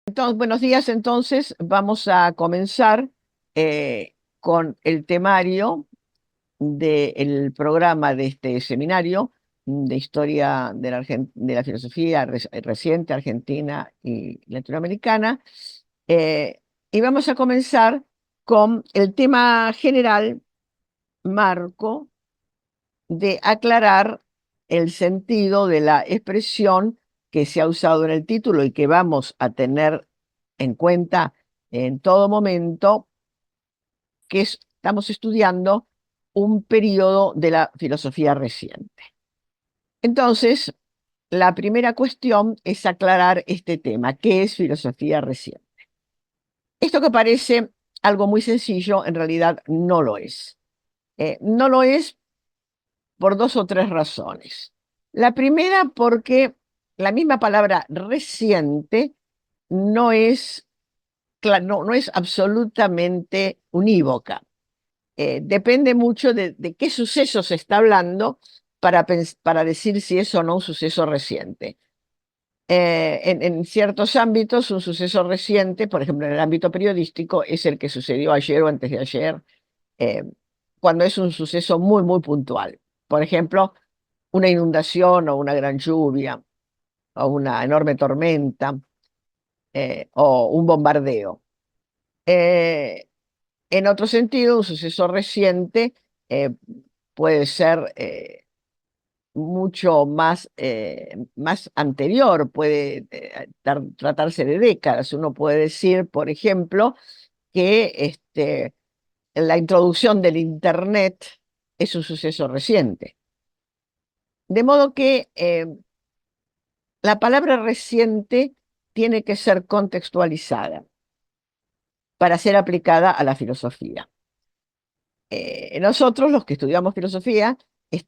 Entonces, buenos días, entonces vamos a comenzar con el temario del programa de este seminario de historia de de la filosofía reciente argentina y latinoamericana. eh, y vamos a comenzar con el tema general, marco, de aclarar el sentido de la expresión que se ha usado en el título y que vamos a tener en cuenta en todo momento, estamos estudiando un periodo de la filosofía reciente. Entonces, la primera cuestión es aclarar este tema: ¿qué es filosofía reciente? Esto que parece algo muy sencillo, en realidad no lo es. No lo es por dos o tres razones. La primera, porque la misma palabra reciente no es, no es absolutamente unívoca. Depende mucho de qué suceso se está hablando para decir si es o no un suceso reciente. En ciertos ámbitos, un suceso reciente, por ejemplo, en el ámbito periodístico, es el que sucedió ayer o antes de ayer, eh, cuando es un suceso muy, muy puntual. Por ejemplo, una inundación o una gran lluvia o una enorme tormenta, o un bombardeo. Eh, en otro sentido, un suceso reciente eh, puede ser mucho más anterior, puede tratarse de décadas. Uno puede decir, por ejemplo, que la introducción del Internet es un suceso reciente. De modo que la palabra reciente tiene que ser contextualizada para ser aplicada a la filosofía. Nosotros, los que estudiamos filosofía, es-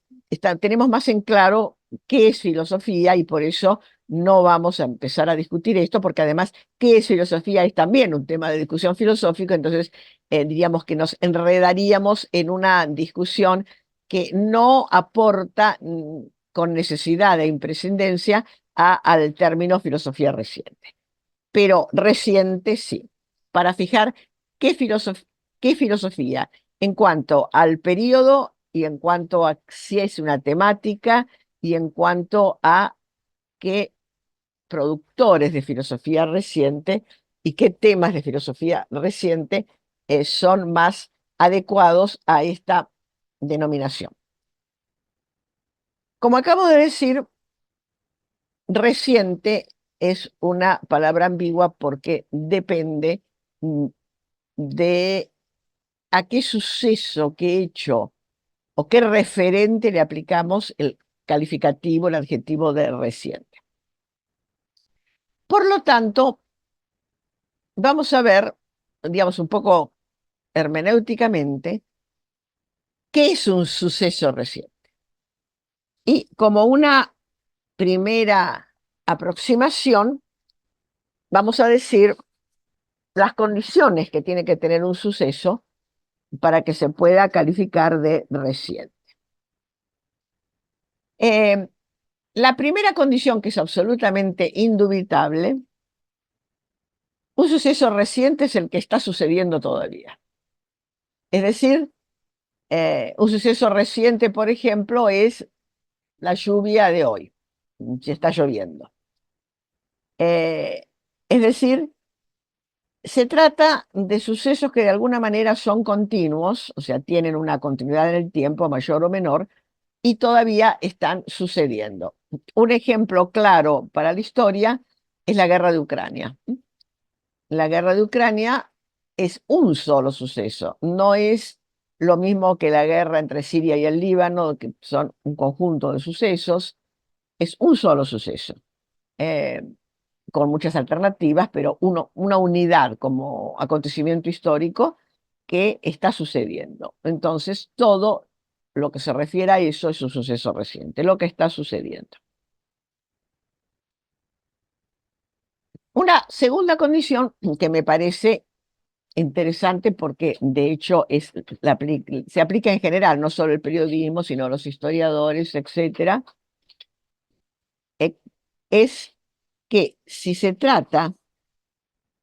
tenemos más en claro qué es filosofía, y por eso no vamos a empezar a discutir esto, porque además, qué es filosofía es también un tema de discusión filosófica. Entonces diríamos que nos enredaríamos en una discusión que no aporta con necesidad e imprescindencia al término filosofía reciente. Pero reciente sí, para fijar qué qué filosofía en cuanto al periodo y en cuanto a si es una temática y en cuanto a qué productores de filosofía reciente y qué temas de filosofía reciente son más adecuados a esta denominación. Como acabo de decir, reciente es una palabra ambigua porque depende mm, de a qué suceso, qué hecho o qué referente le aplicamos el calificativo, el adjetivo de reciente. Por lo tanto, vamos a ver, digamos, un poco hermenéuticamente, qué es un suceso reciente. Y como una primera aproximación, vamos a decir las condiciones que tiene que tener un suceso para que se pueda calificar de reciente. Eh, la primera condición, que es absolutamente indubitable: un suceso reciente es el que está sucediendo todavía. Es decir, un suceso reciente, por ejemplo, es la lluvia de hoy, si está lloviendo. Eh, es decir, se trata de sucesos que de alguna manera son continuos, o sea, tienen una continuidad en el tiempo, mayor o menor, y todavía están sucediendo. Un ejemplo claro para la historia es la guerra de Ucrania. La guerra de Ucrania es un solo suceso, no es lo mismo que la guerra entre Siria y el Líbano, que son un conjunto de sucesos. Es un solo suceso, eh, con muchas alternativas, pero una unidad como acontecimiento histórico que está sucediendo. Entonces, todo lo que se refiere a eso es un suceso reciente, lo que está sucediendo. Una segunda condición que me parece interesante, porque de hecho se aplica en general, no solo el periodismo, sino los historiadores, etcétera, eh, es que si se trata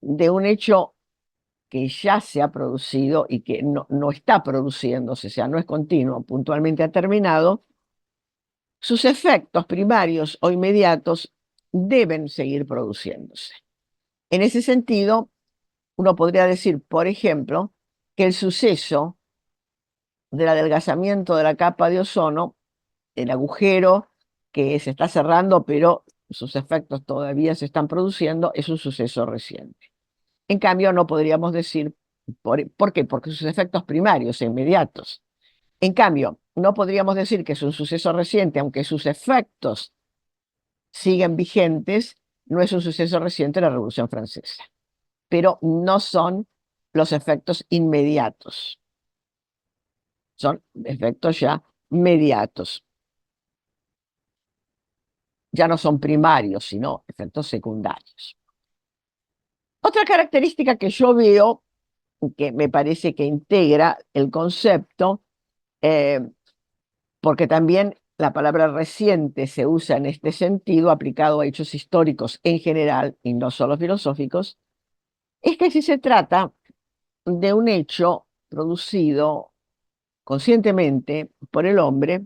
de un hecho que ya se ha producido y que no está produciéndose, o sea, no es continuo, puntualmente ha terminado, sus efectos primarios o inmediatos deben seguir produciéndose. En ese sentido, uno podría decir, por ejemplo, que el suceso del adelgazamiento de la capa de ozono, el agujero que se está cerrando, pero sus efectos todavía se están produciendo, es un suceso reciente. En cambio, no podríamos decir, ¿por qué? Porque sus efectos primarios e inmediatos. En cambio, no podríamos decir que es un suceso reciente, aunque sus efectos siguen vigentes, no es un suceso reciente la Revolución Francesa, pero no son los efectos inmediatos, son efectos ya mediatos, ya no son primarios, sino efectos secundarios. Otra característica que yo veo, que me parece que integra el concepto, eh, porque también la palabra reciente se usa en este sentido aplicado a hechos históricos en general y no solo filosóficos, es que si se trata de un hecho producido conscientemente por el hombre,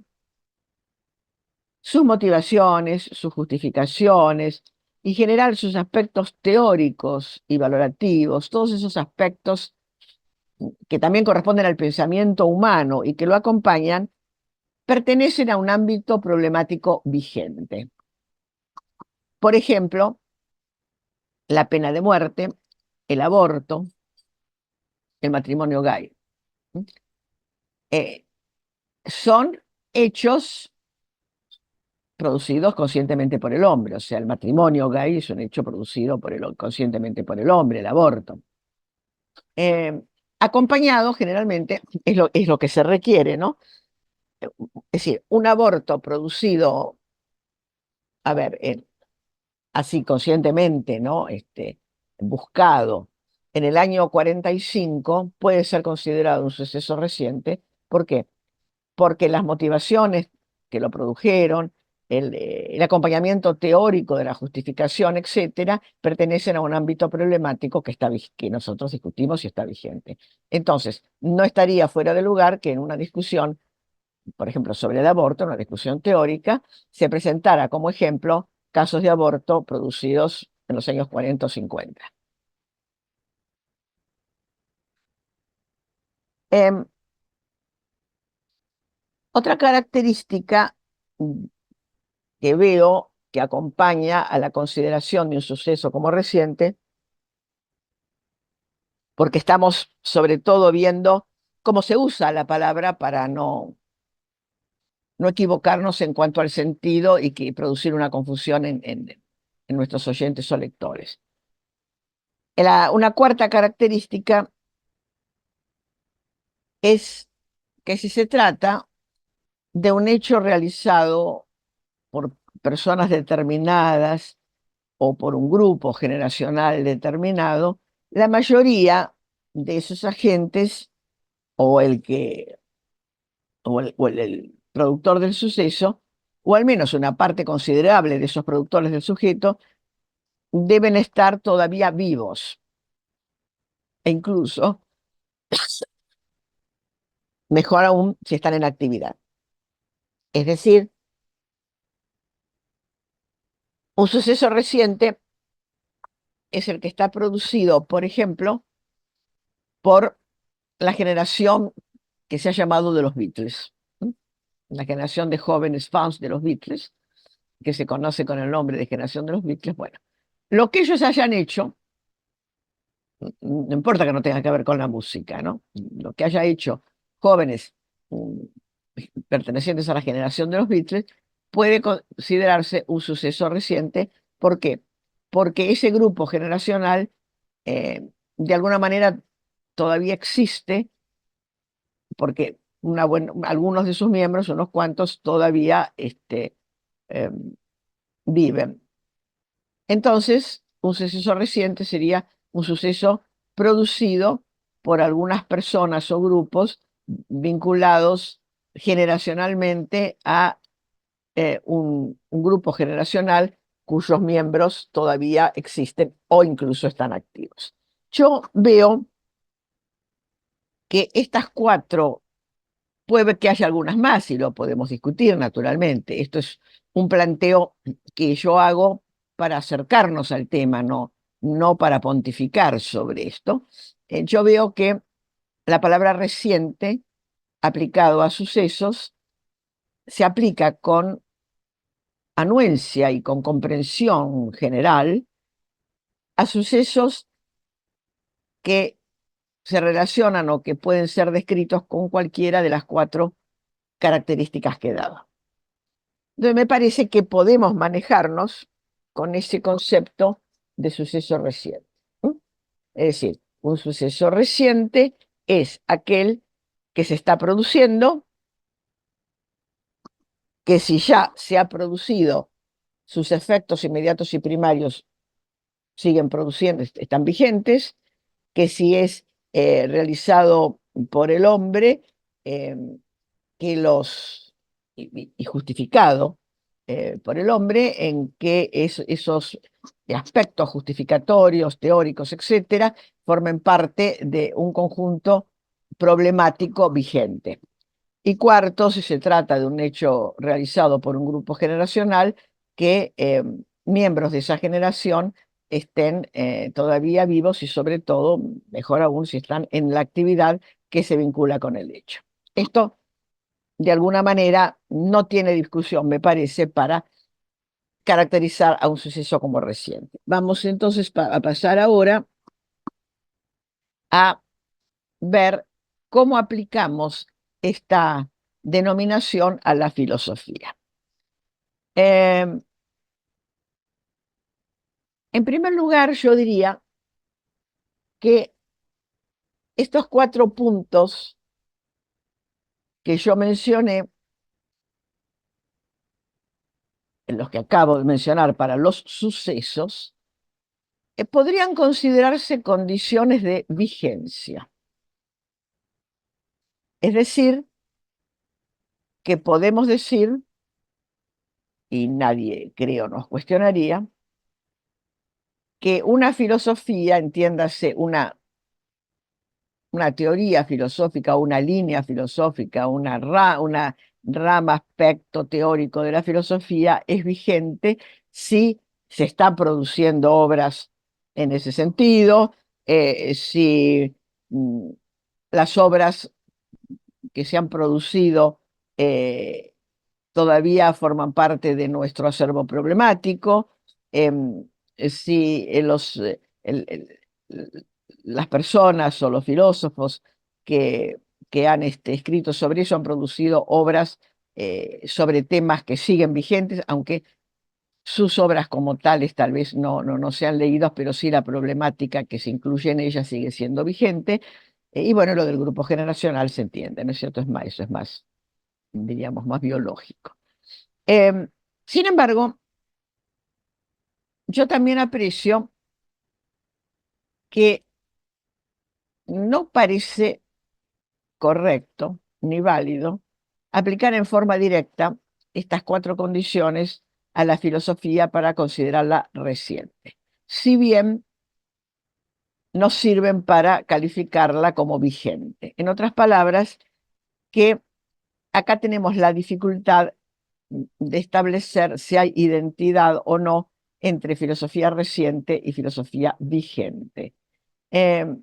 sus motivaciones, sus justificaciones, y en general sus aspectos teóricos y valorativos, todos esos aspectos que también corresponden al pensamiento humano y que lo acompañan, pertenecen a un ámbito problemático vigente. Por ejemplo, la pena de muerte, el aborto, el matrimonio gay. Eh, Son hechos producidos conscientemente por el hombre, o sea, el matrimonio gay es un hecho producido conscientemente por el hombre, el aborto. Eh, Acompañado generalmente, es lo que se requiere, ¿no? Es decir, un aborto producido, a ver, así conscientemente, ¿no? Buscado en el año 45 puede ser considerado un suceso reciente. ¿Por qué? Porque las motivaciones que lo produjeron, el acompañamiento teórico de la justificación, etcétera, pertenecen a un ámbito problemático que nosotros discutimos y está vigente. Entonces, no estaría fuera de lugar que en una discusión, por ejemplo, sobre el aborto, una discusión teórica, se presentara como ejemplo casos de aborto producidos en los años 40 o 50. Em, Otra característica que veo que acompaña a la consideración de un suceso como reciente, porque estamos sobre todo viendo cómo se usa la palabra para no equivocarnos en cuanto al sentido y producir una confusión en nuestros oyentes o lectores. Una cuarta característica es que si se trata de un hecho realizado por personas determinadas o por un grupo generacional determinado, la mayoría de esos agentes o el productor del suceso, o al menos una parte considerable de esos productores del sujeto, deben estar todavía vivos e incluso, mejor aún, si están en actividad. Es decir, un suceso reciente es el que está producido, por ejemplo, por la generación que se ha llamado de los Beatles, ¿no? La generación de jóvenes fans de los Beatles, que se conoce con el nombre de generación de los Beatles. Bueno, lo que ellos hayan hecho, no importa que no tenga que ver con la música, ¿no? Lo que haya hecho jóvenes mm, pertenecientes a la generación de los Beatles puede considerarse un suceso reciente. ¿Por qué? Porque ese grupo generacional, de alguna manera, todavía existe, porque algunos de sus miembros, unos cuantos, todavía eh, viven. Entonces, un suceso reciente sería un suceso producido por algunas personas o grupos vinculados generacionalmente a un grupo generacional cuyos miembros todavía existen o incluso están activos. Yo veo que estas cuatro, puede que haya algunas más y lo podemos discutir naturalmente. Esto es un planteo que yo hago para acercarnos al tema, no para pontificar sobre esto. Yo veo que la palabra reciente, aplicado a sucesos, se aplica con anuencia y con comprensión general a sucesos que se relacionan o que pueden ser descritos con cualquiera de las cuatro características que daba. Entonces me parece que podemos manejarnos con ese concepto de suceso reciente. ¿Mm? Es decir, un suceso reciente es aquel que se está produciendo, que si ya se ha producido, sus efectos inmediatos y primarios siguen produciendo, están vigentes, que si es realizado por el hombre, eh, que y justificado por el hombre, en que esos aspectos justificatorios, teóricos, etcétera, formen parte de un conjunto problemático vigente. Y cuarto, si se trata de un hecho realizado por un grupo generacional, que miembros de esa generación estén todavía vivos y sobre todo, mejor aún, si están en la actividad que se vincula con el hecho. Esto, de alguna manera, no tiene discusión, me parece, para caracterizar a un suceso como reciente. Vamos entonces a pasar ahora a ver cómo aplicamos esta denominación a la filosofía. Eh, en primer lugar, yo diría que estos cuatro puntos que yo mencioné, en los que acabo de mencionar para los sucesos, podrían considerarse condiciones de vigencia. Es decir, que podemos decir, y nadie creo nos cuestionaría, que una filosofía, entiéndase una teoría filosófica, una línea filosófica, una rama, aspecto teórico de la filosofía es vigente si se están produciendo obras en ese sentido, si las obras que se han producido eh, todavía forman parte de nuestro acervo problemático, em, si las personas o los filósofos que han escrito sobre eso han producido obras sobre temas que siguen vigentes, aunque sus obras como tales tal vez no sean leídas, pero sí la problemática que se incluye en ellas sigue siendo vigente. Y bueno, lo del grupo generacional se entiende, ¿no es cierto? Eso es más, diríamos, más biológico. Em, Sin embargo, yo también aprecio que no parece correcto ni válido aplicar en forma directa estas cuatro condiciones a la filosofía para considerarla reciente, si bien nos sirven para calificarla como vigente. En otras palabras, que acá tenemos la dificultad de establecer si hay identidad o no entre filosofía reciente y filosofía vigente. Eh,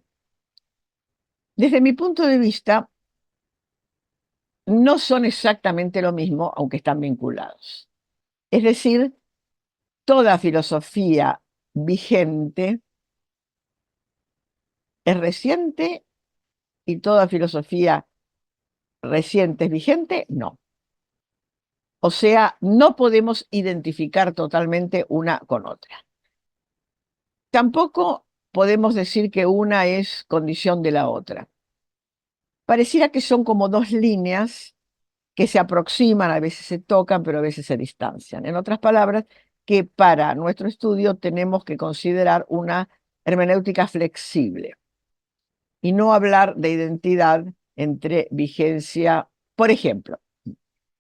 Desde mi punto de vista, no son exactamente lo mismo, aunque están vinculados. Es decir, toda filosofía vigente es reciente y toda filosofía reciente es vigente, no. O sea, no podemos identificar totalmente una con otra. Tampoco podemos decir que una es condición de la otra. Pareciera que son como dos líneas que se aproximan, a veces se tocan, pero a veces se distancian. En otras palabras, que para nuestro estudio tenemos que considerar una hermenéutica flexible y no hablar de identidad entre vigencia. Por ejemplo,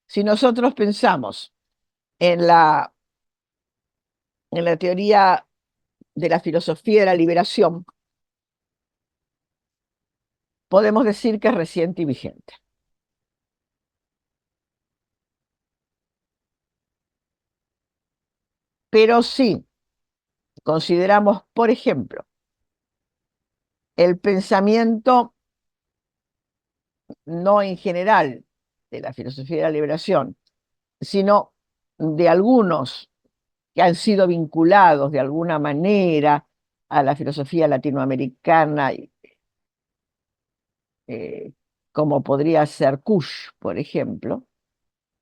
si nosotros pensamos en la en la teoría de la filosofía de la liberación, podemos decir que es reciente y vigente. Pero si consideramos, por ejemplo, el pensamiento no en general de la filosofía de la liberación, sino de algunos que han sido vinculados de alguna manera a la filosofía latinoamericana, eh, como podría ser Kush, por ejemplo,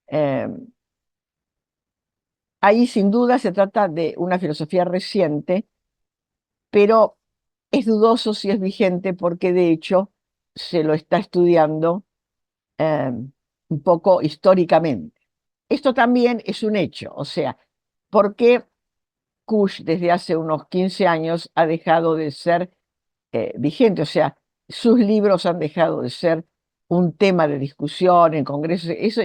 eh, ahí sin duda se trata de una filosofía reciente, pero es dudoso si es vigente porque de hecho se lo está estudiando un poco históricamente. Esto también es un hecho, o sea, ¿por qué Kush desde hace unos 15 años ha dejado de ser vigente? O sea, sus libros han dejado de ser un tema de discusión en congresos. Eso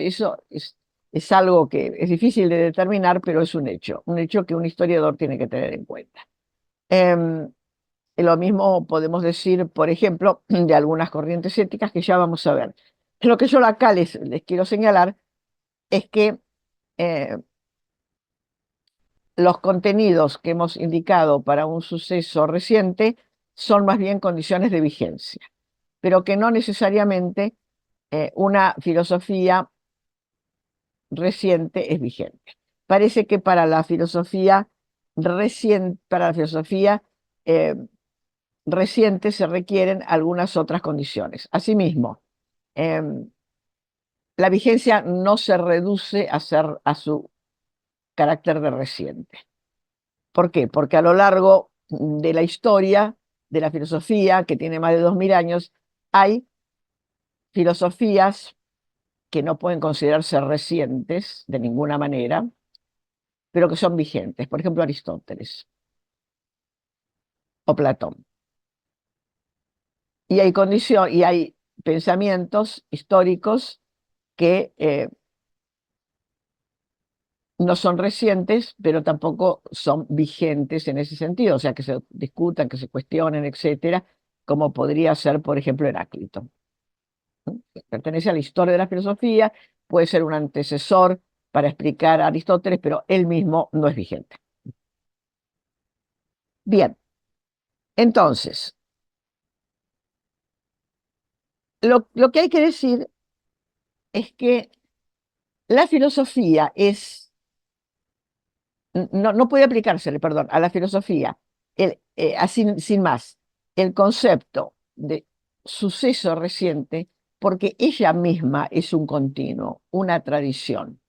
es algo que es difícil de determinar, pero es un hecho que un historiador tiene que tener en cuenta. Em, lo mismo podemos decir, por ejemplo, de algunas corrientes éticas que ya vamos a ver. Lo que yo acá les quiero señalar es que eh, los contenidos que hemos indicado para un suceso reciente son más bien condiciones de vigencia, pero que no necesariamente una filosofía reciente es vigente. Parece que para la filosofía reciente, para la filosofía eh, reciente se requieren algunas otras condiciones. Asimismo, em, la vigencia no se reduce a su carácter de reciente. ¿Por qué? Porque a lo largo de la historia de la filosofía, que tiene más de 2000 años, hay filosofías que no pueden considerarse recientes de ninguna manera, pero que son vigentes. Por ejemplo, Aristóteles o Platón. Y hay pensamientos históricos que no son recientes, pero tampoco son vigentes en ese sentido, o sea, que se discutan, que se cuestionen, etcétera, como podría ser, por ejemplo, Heráclito. ¿No? Que pertenece a la historia de la filosofía, puede ser un antecesor para explicar a Aristóteles, pero él mismo no es vigente. Bien, entonces, lo que hay que decir es que la filosofía es, no puede aplicársele, perdón, a la filosofía, así, sin más, el concepto de suceso reciente, porque ella misma es un continuo, una tradición.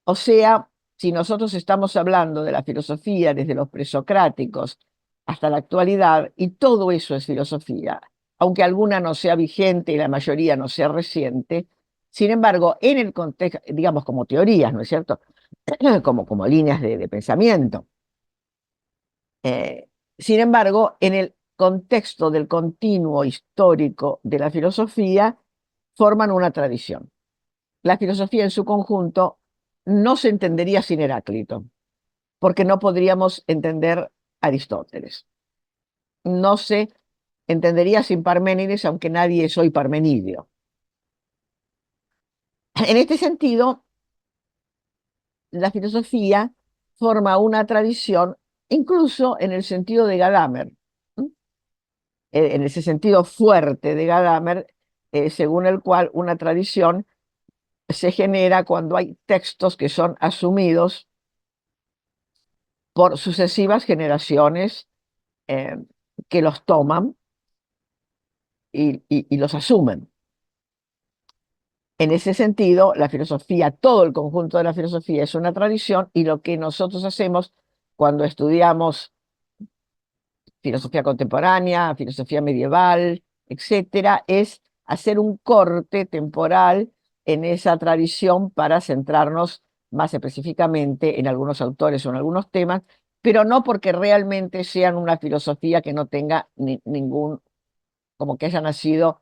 O sea, si nosotros estamos hablando de la filosofía desde los presocráticos hasta la actualidad, y todo eso es filosofía, aunque alguna no sea vigente y la mayoría no sea reciente, sin embargo, en el contexto, digamos como teorías, ¿no es cierto? Como líneas de pensamiento. Eh, Sin embargo, en el contexto del continuo histórico de la filosofía, forman una tradición. La filosofía en su conjunto no se entendería sin Heráclito, porque no podríamos entender Aristóteles. No se entendería sin Parménides, aunque nadie es hoy Parmenidio. En este sentido, la filosofía forma una tradición, incluso en el sentido de Gadamer, ¿m? En ese sentido fuerte de Gadamer, según el cual una tradición se genera cuando hay textos que son asumidos por sucesivas generaciones eh, que los toman y los asumen. En ese sentido, la filosofía, todo el conjunto de la filosofía es una tradición y lo que nosotros hacemos cuando estudiamos filosofía contemporánea, filosofía medieval, etcétera, es hacer un corte temporal en esa tradición para centrarnos más específicamente en algunos autores o en algunos temas, pero no porque realmente sean una filosofía que no tenga ningún, como que haya nacido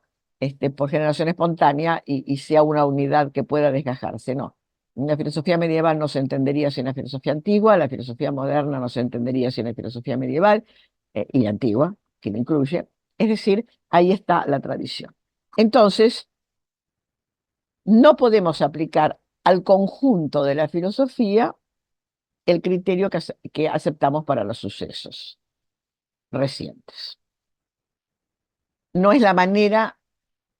por generación espontánea y sea una unidad que pueda desgajarse, no. La filosofía medieval no se entendería sin la filosofía antigua, la filosofía moderna no se entendería sin la filosofía medieval y antigua, que la incluye. Es decir, ahí está la tradición. Entonces, no podemos aplicar al conjunto de la filosofía el criterio que aceptamos para los sucesos recientes. No es la manera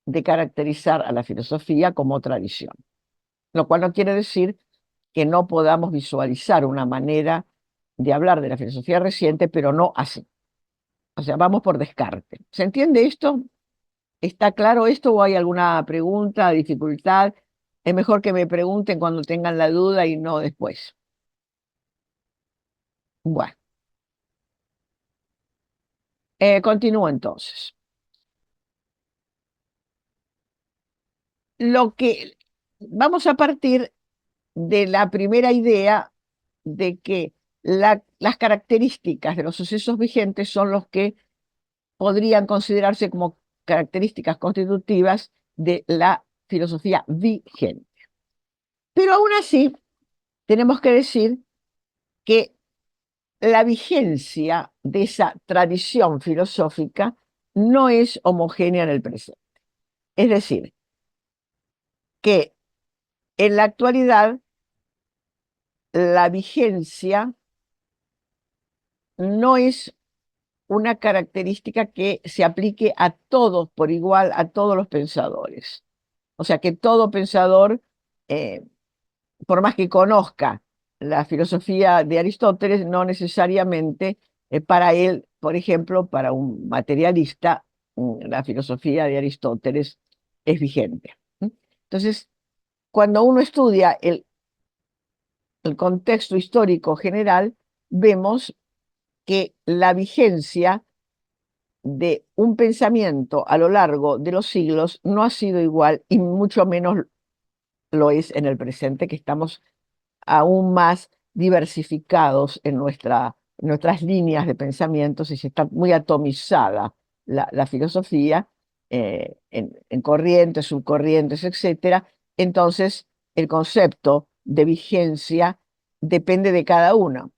de caracterizar a la filosofía como tradición, lo cual no quiere decir que no podamos visualizar una manera de hablar de la filosofía reciente, pero no así. O sea, vamos por descarte. ¿Se entiende esto? ¿Está claro esto o hay alguna pregunta, dificultad? Es mejor que me pregunten cuando tengan la duda y no después. Bueno, continúo entonces. Lo que vamos a partir de la primera idea de que las características de los sucesos vigentes son los que podrían considerarse como características constitutivas de la filosofía vigente. Pero aún así, tenemos que decir que la vigencia de esa tradición filosófica no es homogénea en el presente. Es decir, que en la actualidad la vigencia no es una característica que se aplique a todos por igual, a todos los pensadores. O sea, que todo pensador, eh, por más que conozca la filosofía de Aristóteles, no necesariamente para él, por ejemplo, para un materialista, la filosofía de Aristóteles es vigente. Entonces, cuando uno estudia el contexto histórico general, vemos que la vigencia de un pensamiento a lo largo de los siglos no ha sido igual y mucho menos lo es en el presente, que estamos aún más diversificados en nuestras líneas de pensamientos y se está muy atomizada la filosofía en corrientes, subcorrientes, etcétera. Entonces, el concepto de vigencia depende de cada uno.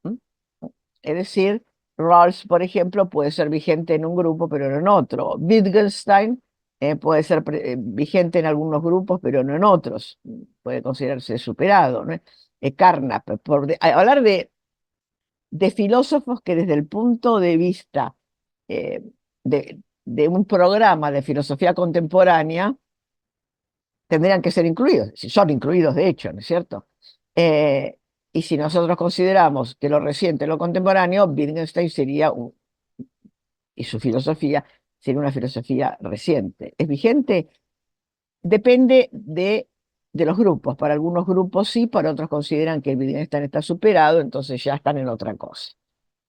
Es decir, Rawls, por ejemplo, puede ser vigente en un grupo, pero no en otro. Wittgenstein puede ser vigente en algunos grupos, pero no en otros. Puede considerarse superado, ¿no? Carnap, hablar de filósofos que desde el punto de vista eh, de un programa de filosofía contemporánea tendrían que ser incluidos, si son incluidos de hecho, ¿no es cierto? Eh, y si nosotros consideramos que lo reciente es lo contemporáneo, Wittgenstein sería y su filosofía sería una filosofía reciente. ¿Es vigente? Depende de los grupos. Para algunos grupos sí, para otros consideran que el Wittgenstein está superado, entonces ya están en otra cosa.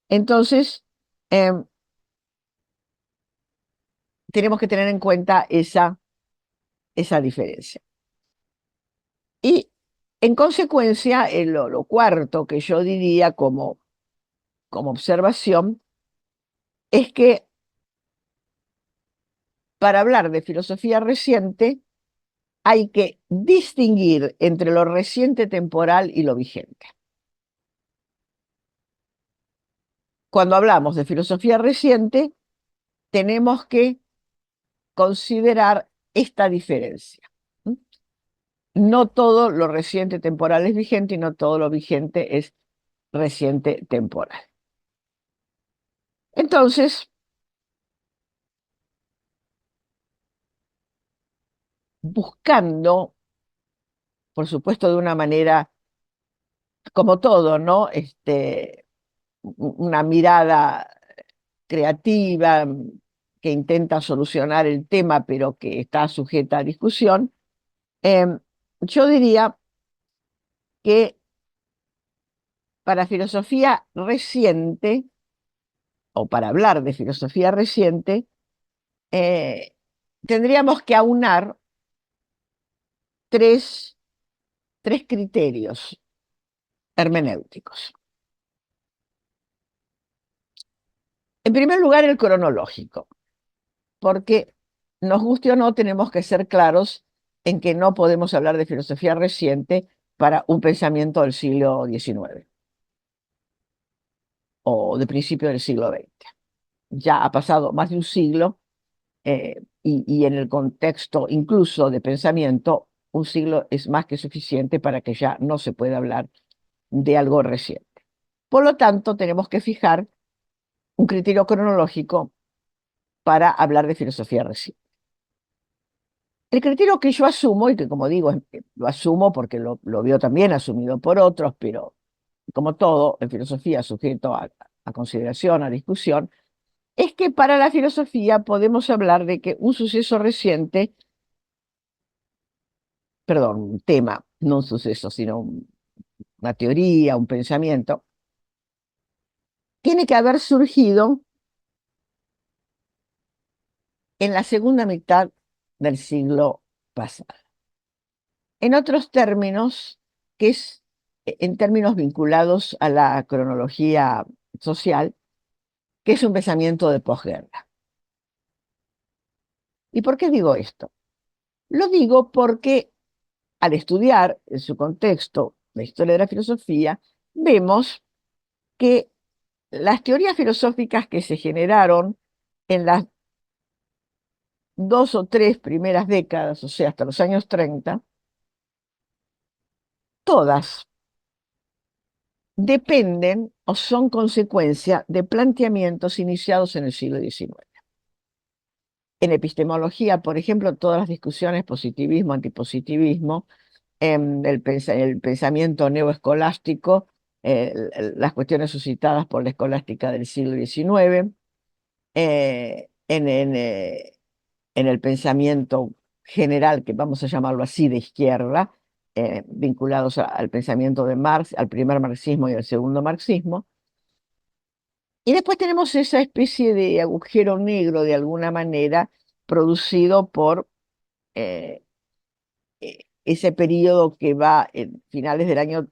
Entonces, em, tenemos que tener en cuenta esa diferencia. Y en consecuencia, lo cuarto que yo diría como observación es que para hablar de filosofía reciente hay que distinguir entre lo reciente temporal y lo vigente. Cuando hablamos de filosofía reciente, tenemos que considerar esta diferencia. No todo lo reciente temporal es vigente y no todo lo vigente es reciente temporal. Entonces, buscando, por supuesto, de una manera, como todo, ¿no? Una mirada creativa que intenta solucionar el tema, pero que está sujeta a discusión, yo diría que para filosofía reciente, o para hablar de filosofía reciente, eh, tendríamos que aunar tres, tres criterios hermenéuticos. En primer lugar, el cronológico, porque nos guste o no, tenemos que ser claros en que no podemos hablar de filosofía reciente para un pensamiento del siglo XIX o de principio del siglo XX. Ya ha pasado más de un siglo y en el contexto incluso de pensamiento, un siglo es más que suficiente para que ya no se pueda hablar de algo reciente. Por lo tanto, tenemos que fijar un criterio cronológico para hablar de filosofía reciente. El criterio que yo asumo, y que como digo, lo asumo porque lo veo también asumido por otros, pero como todo en filosofía sujeto a consideración, a discusión, es que para la filosofía podemos hablar de que un suceso reciente, perdón, un tema, no un suceso, sino una teoría, un pensamiento, tiene que haber surgido en la segunda mitad del siglo pasado. En otros términos, que es en términos vinculados a la cronología social, que es un pensamiento de posguerra. ¿Y por qué digo esto? Lo digo porque al estudiar en su contexto la historia de la filosofía, vemos que las teorías filosóficas que se generaron en las dos o tres primeras décadas, o sea, hasta los años 30, todas dependen o son consecuencia de planteamientos iniciados en el siglo XIX. En epistemología, por ejemplo, todas las discusiones positivismo, antipositivismo, el pensamiento neoescolástico, las cuestiones suscitadas por la escolástica del siglo XIX, eh, en, en, eh, en el pensamiento general, que vamos a llamarlo así, de izquierda, vinculados al pensamiento de Marx, al primer marxismo y al segundo marxismo. Y después tenemos esa especie de agujero negro, de alguna manera, producido por eh, ese periodo que va en finales del año,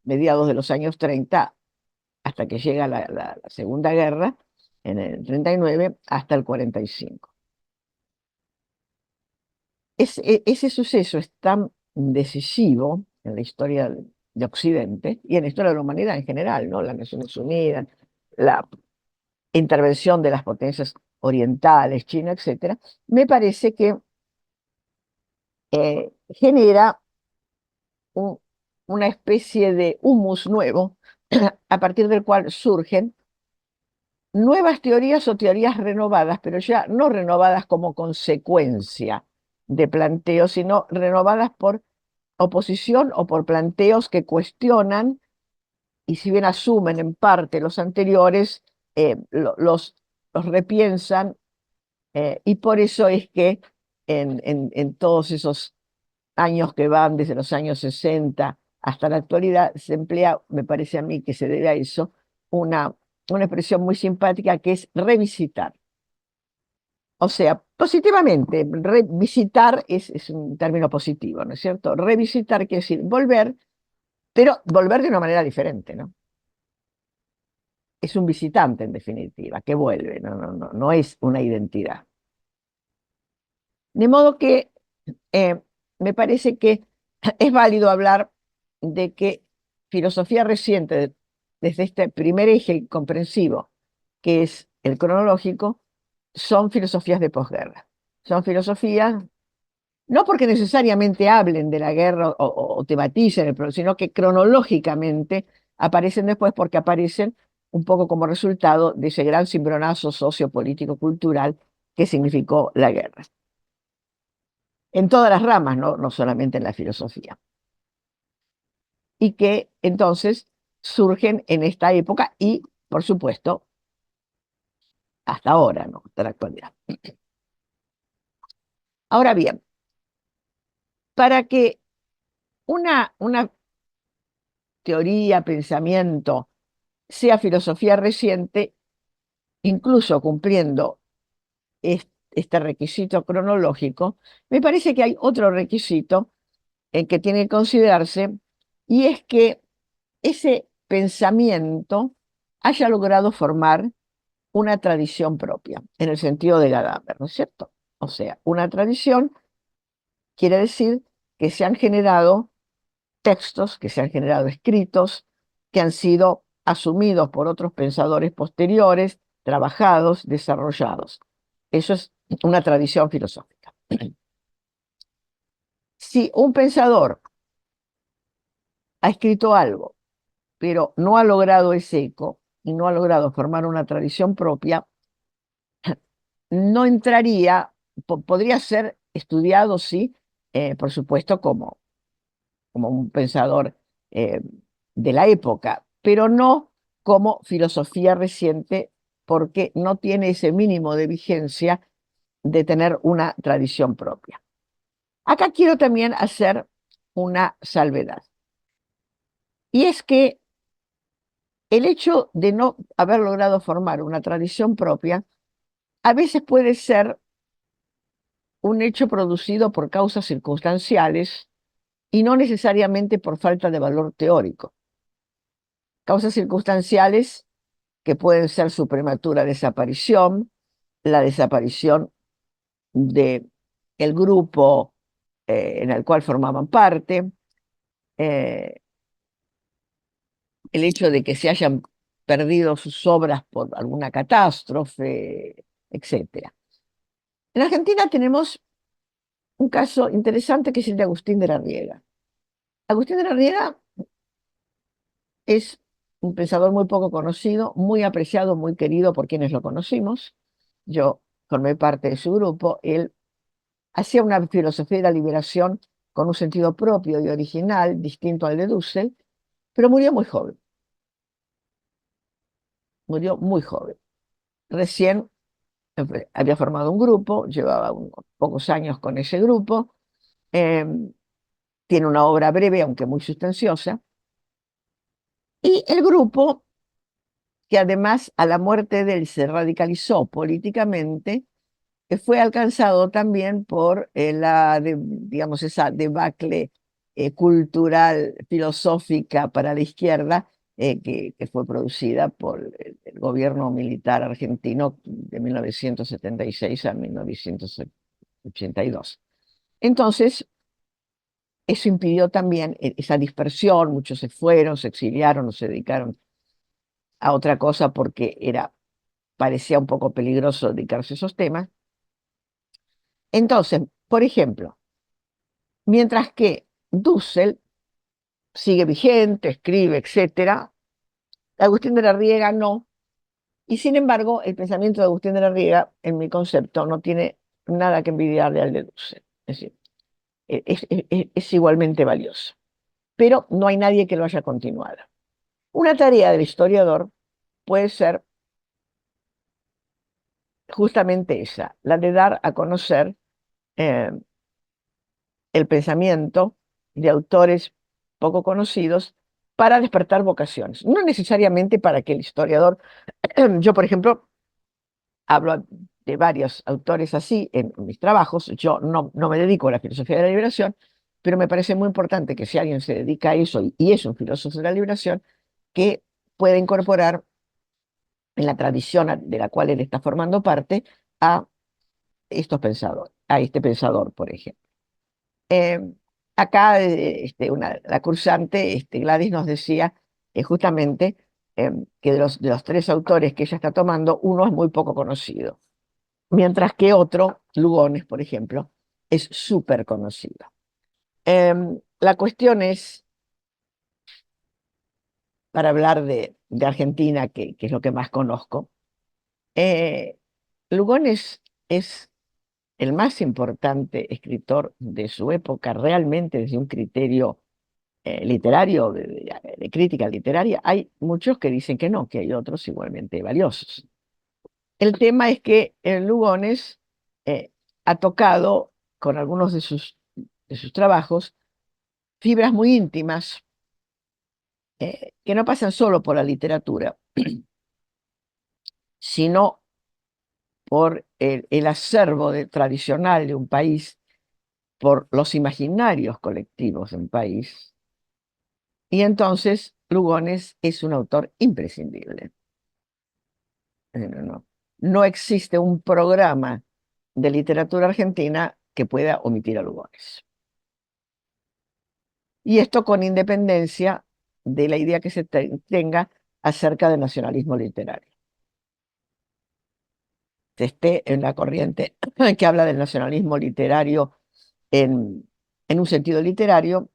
mediados de los años 30, hasta que llega la Segunda Guerra, en el 39, hasta el 45. Ese suceso es tan decisivo en la historia de Occidente y en la historia de la humanidad en general, ¿no? Las Naciones Unidas, la intervención de las potencias orientales, China, etcétera, me parece que genera un- una especie de humus nuevo a partir del cual surgen nuevas teorías o teorías renovadas, pero ya no renovadas como consecuencia de planteos, sino renovadas por oposición o por planteos que cuestionan y si bien asumen en parte los anteriores, los repiensan y por eso es que en todos esos años que van desde los años 60 hasta la actualidad se emplea, me parece a mí que se debe a eso, una, una expresión muy simpática que es revisitar. O sea, positivamente, revisitar es un término positivo, ¿no es cierto? Revisitar quiere decir volver, pero volver de una manera diferente, ¿no? Es un visitante, en definitiva, que vuelve, no es una identidad. De modo que eh, me parece que es válido hablar de que filosofía reciente, desde este primer eje comprensivo, que es el cronológico, son filosofías de posguerra. Son filosofías, no porque necesariamente hablen de la guerra o tematicen el problema, sino que cronológicamente aparecen después porque aparecen un poco como resultado de ese gran cimbronazo sociopolítico-cultural que significó la guerra. En todas las ramas, no solamente en la filosofía. Y que entonces surgen en esta época y, por supuesto, hasta ahora, ¿no? Hasta la actualidad. Ahora bien, para que una teoría, pensamiento, sea filosofía reciente, incluso cumpliendo este requisito cronológico, me parece que hay otro requisito en que tiene que considerarse, y es que ese pensamiento haya logrado formar una tradición propia, en el sentido de Gadamer, ¿no es cierto? O sea, una tradición quiere decir que se han generado textos que se han generado escritos, que han sido asumidos por otros pensadores posteriores, trabajados, desarrollados. Eso es una tradición filosófica. Si un pensador ha escrito algo, pero no ha logrado ese eco y no ha logrado formar una tradición propia, no entraría, podría ser estudiado, sí, por supuesto, como un pensador eh, de la época, pero no como filosofía reciente, porque no tiene ese mínimo de vigencia de tener una tradición propia. Acá quiero también hacer una salvedad, y es que el hecho de no haber logrado formar una tradición propia a veces puede ser un hecho producido por causas circunstanciales y no necesariamente por falta de valor teórico. Causas circunstanciales que pueden ser su prematura desaparición, la desaparición de el grupo en el cual formaban parte, eh, el hecho de que se hayan perdido sus obras por alguna catástrofe, etcétera. En Argentina tenemos un caso interesante que es el de Agustín de la Riega. Agustín de la Riega es un pensador muy poco conocido, muy apreciado, muy querido por quienes lo conocimos. Yo formé parte de su grupo. Él hacía una filosofía de la liberación con un sentido propio y original, distinto al de Dussel, pero murió muy joven. Murió muy joven. Recién había formado un grupo, llevaba unos pocos años con ese grupo. Tiene una obra breve, aunque muy sustanciosa. Y el grupo, que además a la muerte de él se radicalizó políticamente, fue alcanzado también por digamos, esa debacle cultural, filosófica para la izquierda, que fue producida por el gobierno militar argentino de 1976 a 1982. Entonces, eso impidió también esa dispersión, muchos se fueron, se exiliaron o se dedicaron a otra cosa porque parecía un poco peligroso dedicarse a esos temas. Entonces, por ejemplo, mientras que Dussel sigue vigente, escribe, etcétera, Agustín de la Riega no. Y sin embargo, el pensamiento de Agustín de la Riega, en mi concepto, no tiene nada que envidiarle al de Dussel. Es decir, es igualmente valioso. Pero no hay nadie que lo haya continuado. Una tarea del historiador puede ser justamente esa, la de dar a conocer eh, el pensamiento de autores poco conocidos para despertar vocaciones. No necesariamente para que el historiador, yo por ejemplo, hablo de varios autores así en mis trabajos, yo no me dedico a la filosofía de la liberación, pero me parece muy importante que si alguien se dedica a eso y es un filósofo de la liberación, que pueda incorporar en la tradición de la cual él está formando parte a estos pensadores, a este pensador, por ejemplo. Eh, Acá la cursante Gladys nos decía justamente que de los tres autores que ella está tomando, uno es muy poco conocido, mientras que otro, Lugones, por ejemplo, es súper conocido. La cuestión es, para hablar de Argentina, que es lo que más conozco, eh, Lugones es el más importante escritor de su época, realmente desde un criterio literario, de crítica literaria. Hay muchos que dicen que no, que hay otros igualmente valiosos. El tema es que Lugones ha tocado con algunos de sus trabajos fibras muy íntimas que no pasan solo por la literatura, sino por el acervo tradicional de un país, por los imaginarios colectivos de un país. Y entonces Lugones es un autor imprescindible. No existe un programa de literatura argentina que pueda omitir a Lugones. Y esto con independencia de la idea que se tenga acerca del nacionalismo literario. Se esté en la corriente que habla del nacionalismo literario en, en un sentido literario,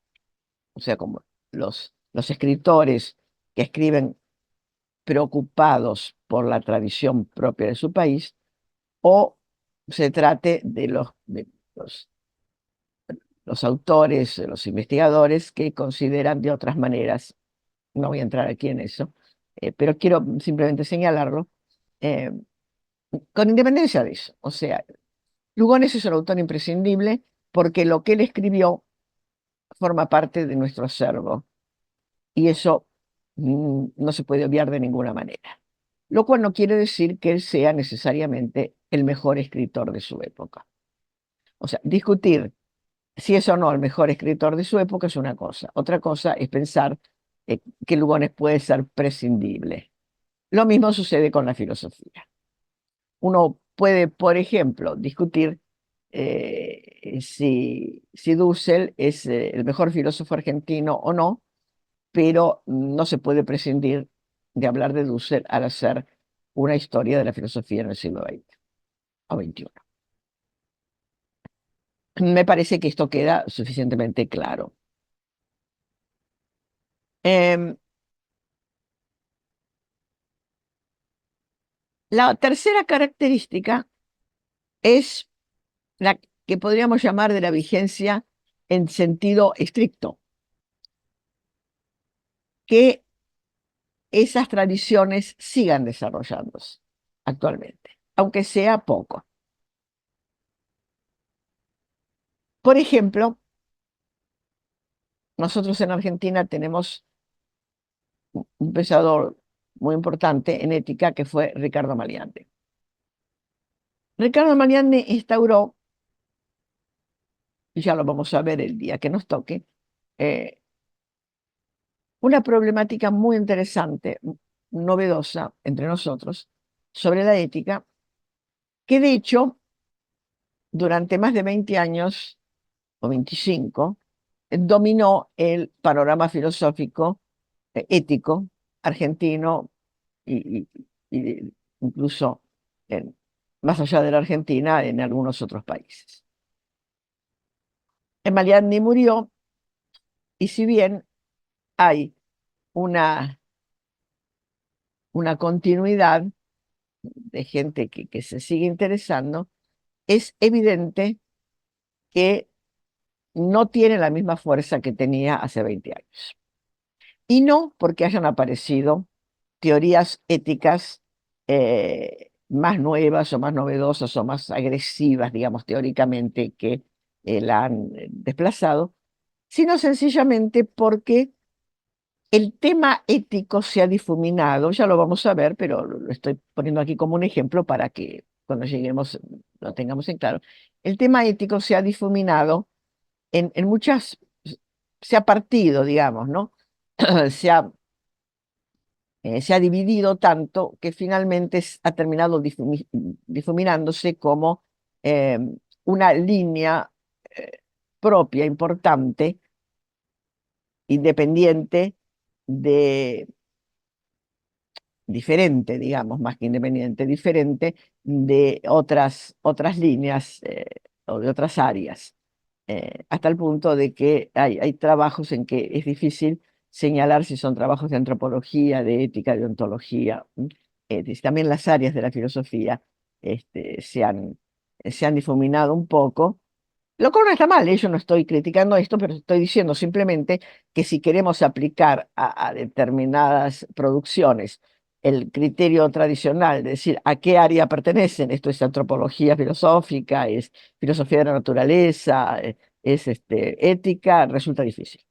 o sea, como los escritores que escriben preocupados por la tradición propia de su país, o se trate de los, los autores, los investigadores que consideran de otras maneras. No voy a entrar aquí en eso, pero quiero simplemente señalarlo, eh, con independencia de eso. O sea, Lugones es un autor imprescindible porque lo que él escribió forma parte de nuestro acervo y eso no se puede obviar de ninguna manera. Lo cual no quiere decir que él sea necesariamente el mejor escritor de su época. O sea, discutir si es o no el mejor escritor de su época es una cosa. Otra cosa es pensar que Lugones puede ser prescindible. Lo mismo sucede con la filosofía. Uno puede, por ejemplo, discutir si Dussel es el mejor filósofo argentino o no, pero no se puede prescindir de hablar de Dussel al hacer una historia de la filosofía en el siglo XX o XXI. Me parece que esto queda suficientemente claro. Em, la tercera característica es la que podríamos llamar de la vigencia en sentido estricto, que esas tradiciones sigan desarrollándose actualmente, aunque sea poco. Por ejemplo, nosotros en Argentina tenemos un pensador muy importante en ética que fue Ricardo Maliande. Ricardo Maliande instauró, y ya lo vamos a ver el día que nos toque, eh, una problemática muy interesante, novedosa entre nosotros, sobre la ética, que de hecho durante más de 20 años o 25 dominó el panorama filosófico ético argentino y, incluso más allá de la Argentina en algunos otros países. Maliani murió y si bien hay una, una continuidad de gente que se sigue interesando, es evidente que no tiene la misma fuerza que tenía hace 20 años. Y no porque hayan aparecido teorías éticas más nuevas o más novedosas o más agresivas, digamos, teóricamente, que la han desplazado, sino sencillamente porque el tema ético se ha difuminado, ya lo vamos a ver, pero lo estoy poniendo aquí como un ejemplo para que cuando lleguemos lo tengamos en claro. El tema ético se ha difuminado en muchas, se ha partido, digamos, ¿no? Se ha se ha dividido tanto que finalmente ha terminado difuminándose como eh, una línea eh, propia, importante, independiente de, diferente, digamos, más que independiente, diferente de otras líneas o de otras áreas, hasta el punto de que hay trabajos en que es difícil señalar si son trabajos de antropología, de ética, de ontología. También las áreas de la filosofía se han difuminado un poco, lo cual no está mal, yo no estoy criticando esto, pero estoy diciendo simplemente que si queremos aplicar a determinadas producciones el criterio tradicional, de decir a qué área pertenecen, esto es antropología filosófica, es filosofía de la naturaleza, es ética, resulta difícil.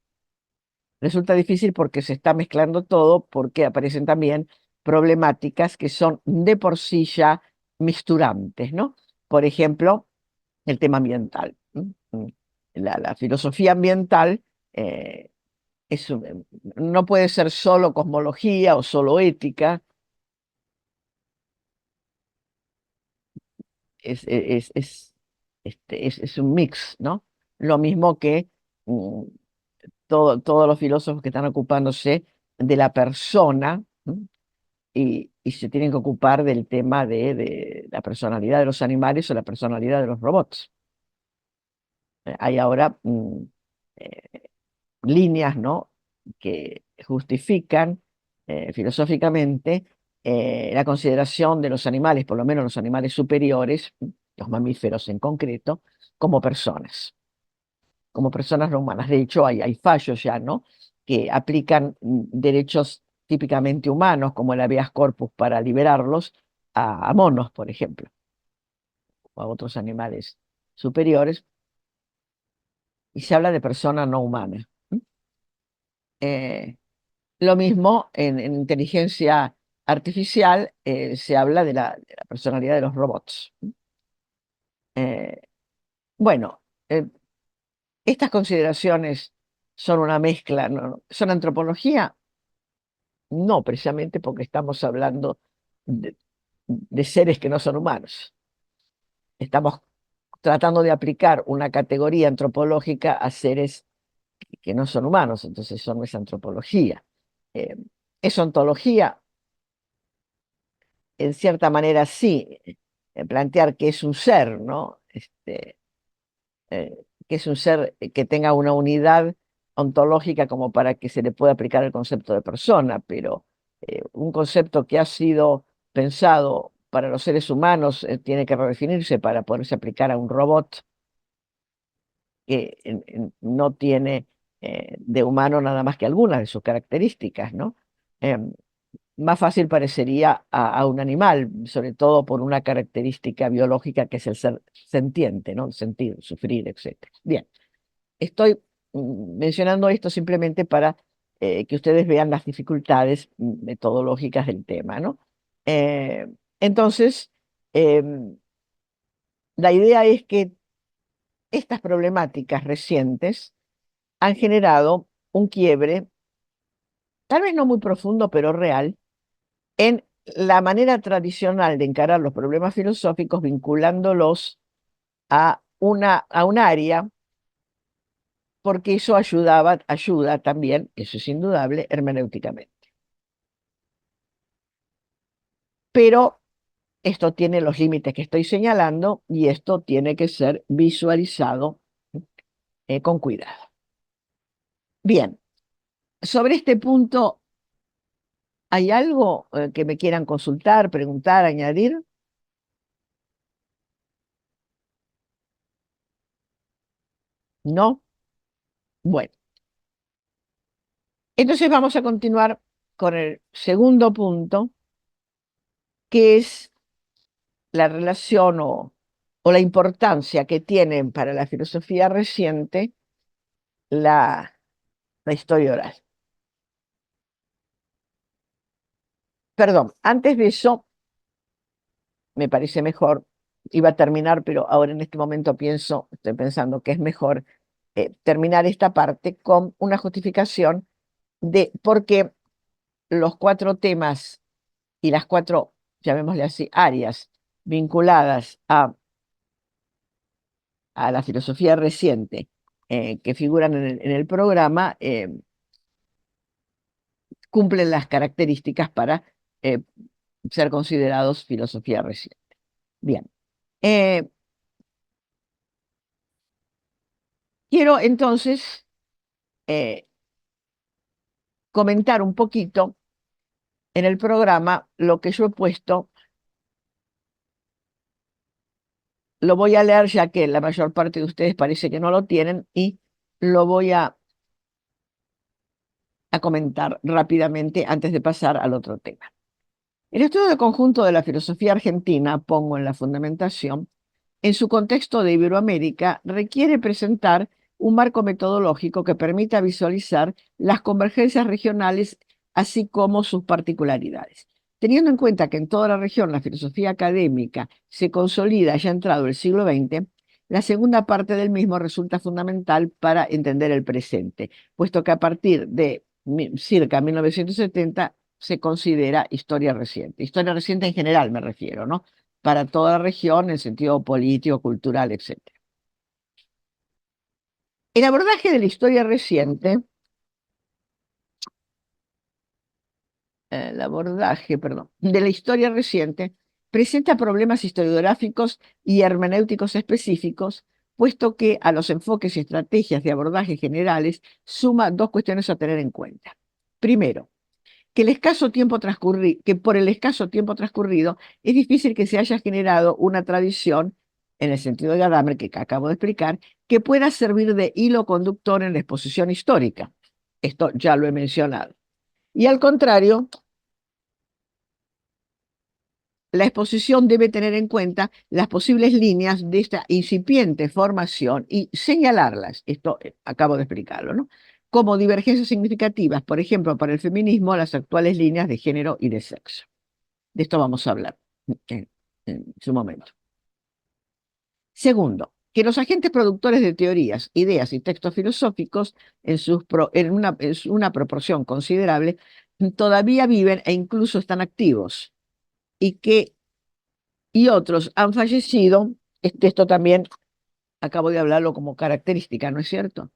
Resulta difícil porque se está mezclando todo, porque aparecen también problemáticas que son de por sí ya mixturantes, ¿no? Por ejemplo, el tema ambiental. La filosofía ambiental eh, no puede ser solo cosmología o solo ética, es un mix, ¿no? Lo mismo que mm, todos los filósofos que están ocupándose de la persona, ¿m? Y se tienen que ocupar del tema de la personalidad de los animales o la personalidad de los robots. Hay ahora eh, líneas, ¿no?, que justifican filosóficamente la consideración de los animales, por lo menos los animales superiores, los mamíferos en concreto, como personas no humanas. De hecho, hay fallos ya, ¿no?, que aplican derechos típicamente humanos, como el habeas corpus, para liberarlos a monos, por ejemplo, o a otros animales superiores, y se habla de persona no humana. Eh, lo mismo en inteligencia artificial, se habla de la personalidad de los robots. Eh, bueno, eh, estas consideraciones son una mezcla, ¿no? ¿Son antropología? No, precisamente porque estamos hablando de seres que no son humanos. Estamos tratando de aplicar una categoría antropológica a seres que no son humanos, entonces eso no es antropología. Eh, es ontología, en cierta manera sí, plantear que es un ser, ¿no? Eh, que es un ser que tenga una unidad ontológica como para que se le pueda aplicar el concepto de persona, pero un concepto que ha sido pensado para los seres humanos tiene que redefinirse para poderse aplicar a un robot que no tiene de humano nada más que algunas de sus características, ¿no? Em, Más fácil parecería a un animal, sobre todo por una característica biológica que es el ser sentiente, ¿no? Sentir, sufrir, etcétera. Bien, estoy mencionando esto simplemente para que ustedes vean las dificultades metodológicas del tema, ¿no? Eh, entonces, em, la idea es que estas problemáticas recientes han generado un quiebre, tal vez no muy profundo, pero real, en la manera tradicional de encarar los problemas filosóficos vinculándolos a un área, porque eso ayuda también, eso es indudable, hermenéuticamente. Pero esto tiene los límites que estoy señalando y esto tiene que ser visualizado con cuidado. Bien, sobre este punto, ¿hay algo que me quieran consultar, preguntar, añadir? ¿No? Bueno, entonces vamos a continuar con el segundo punto, que es la relación o la importancia que tienen para la filosofía reciente la, la historia oral. Perdón, antes de eso, me parece mejor, iba a terminar, pero ahora en este momento estoy pensando que es mejor terminar esta parte con una justificación de por qué los cuatro temas y las cuatro, llamémosle así, áreas vinculadas a la filosofía reciente que figuran en el programa cumplen las características para eh, ser considerados filosofía reciente. Bien, eh, quiero entonces eh, comentar un poquito en el programa lo que yo he puesto. Lo voy a leer ya que la mayor parte de ustedes parece que no lo tienen y lo voy a comentar rápidamente antes de pasar al otro tema. El estudio de conjunto de la filosofía argentina, pongo en la fundamentación, en su contexto de Iberoamérica, requiere presentar un marco metodológico que permita visualizar las convergencias regionales, así como sus particularidades. Teniendo en cuenta que en toda la región la filosofía académica se consolida ya entrado el siglo XX, la segunda parte del mismo resulta fundamental para entender el presente, puesto que a partir de circa 1970 se considera historia reciente en general me refiero, ¿no? Para toda la región en sentido político, cultural, etc. El abordaje de la historia reciente el abordaje, perdón, de la historia reciente presenta problemas historiográficos y hermenéuticos específicos, puesto que a los enfoques y estrategias de abordaje generales suma dos cuestiones a tener en cuenta. Primero, que por el escaso tiempo transcurrido es difícil que se haya generado una tradición, en el sentido de Gadamer que acabo de explicar, que pueda servir de hilo conductor en la exposición histórica. Esto ya lo he mencionado. Y al contrario, la exposición debe tener en cuenta las posibles líneas de esta incipiente formación y señalarlas, esto acabo de explicarlo, ¿no? Como divergencias significativas, por ejemplo, para el feminismo, las actuales líneas de género y de sexo. De esto vamos a hablar en, en su momento. Segundo, que los agentes productores de teorías, ideas y textos filosóficos, en una proporción considerable, todavía viven e incluso están activos, y que y otros han fallecido. Esto también acabo de hablarlo como característica, ¿no es cierto?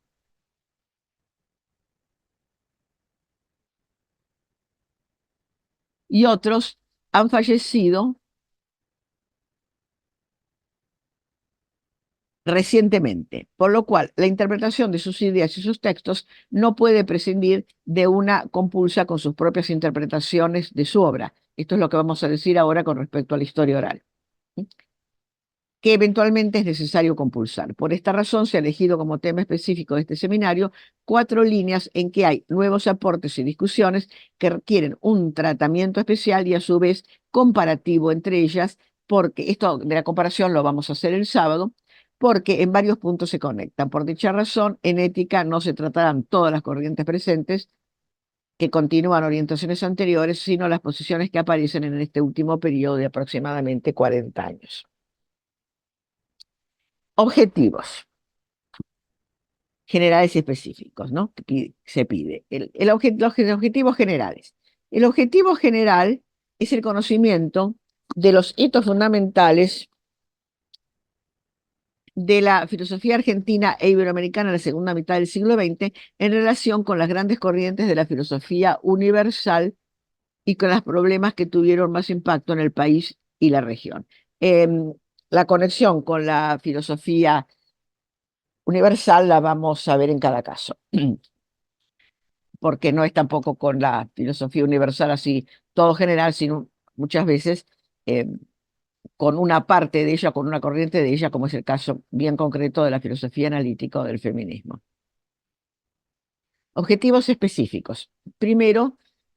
Y otros han fallecido recientemente, por lo cual la interpretación de sus ideas y sus textos no puede prescindir de una compulsa con sus propias interpretaciones de su obra. Esto es lo que vamos a decir ahora con respecto a la historia oral, que eventualmente es necesario compulsar. Por esta razón se ha elegido como tema específico de este seminario cuatro líneas en que hay nuevos aportes y discusiones que requieren un tratamiento especial y a su vez comparativo entre ellas, porque esto de la comparación lo vamos a hacer el sábado, porque en varios puntos se conectan. Por dicha razón, en ética no se tratarán todas las corrientes presentes que continúan orientaciones anteriores, sino las posiciones que aparecen en este último periodo de aproximadamente 40 años. Objetivos generales y específicos, ¿no? Se pide. Los objetivos generales. El objetivo general es el conocimiento de los hitos fundamentales de la filosofía argentina e iberoamericana en la segunda mitad del siglo XX en relación con las grandes corrientes de la filosofía universal y con los problemas que tuvieron más impacto en el país y la región. La conexión con la filosofía universal la vamos a ver en cada caso. Porque no es tampoco con la filosofía universal así todo general, sino muchas veces eh, con una parte de ella, con una corriente de ella, como es el caso bien concreto de la filosofía analítica o del feminismo. Objetivos específicos. Primero,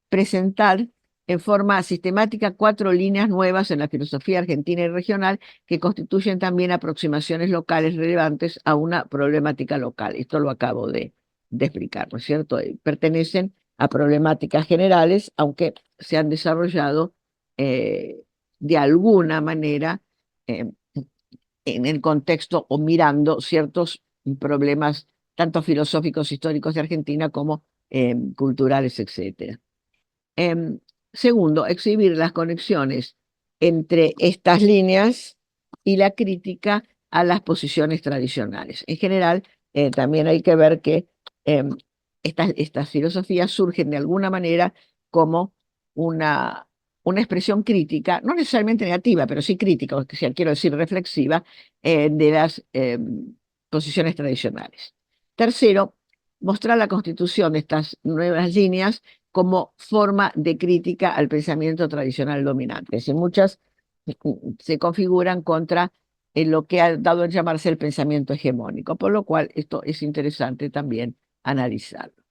presentar en forma sistemática cuatro líneas nuevas en la filosofía argentina y regional que constituyen también aproximaciones locales relevantes a una problemática local. Esto lo acabo de explicar, ¿no es cierto? Pertenecen a problemáticas generales, aunque se han desarrollado eh, de alguna manera eh, en el contexto o mirando ciertos problemas tanto filosóficos, históricos de Argentina como culturales, etcétera. Em, Segundo, exhibir las conexiones entre estas líneas y la crítica a las posiciones tradicionales. En general, también hay que ver que em, estas filosofías surgen de alguna manera como una, una expresión crítica, no necesariamente negativa, pero sí crítica, o sea, quiero decir reflexiva, de las posiciones tradicionales. Tercero, mostrar la constitución de estas nuevas líneas como forma de crítica al pensamiento tradicional dominante. Y muchas se configuran contra lo que ha dado en llamarse el pensamiento hegemónico, por lo cual esto es interesante también analizarlo.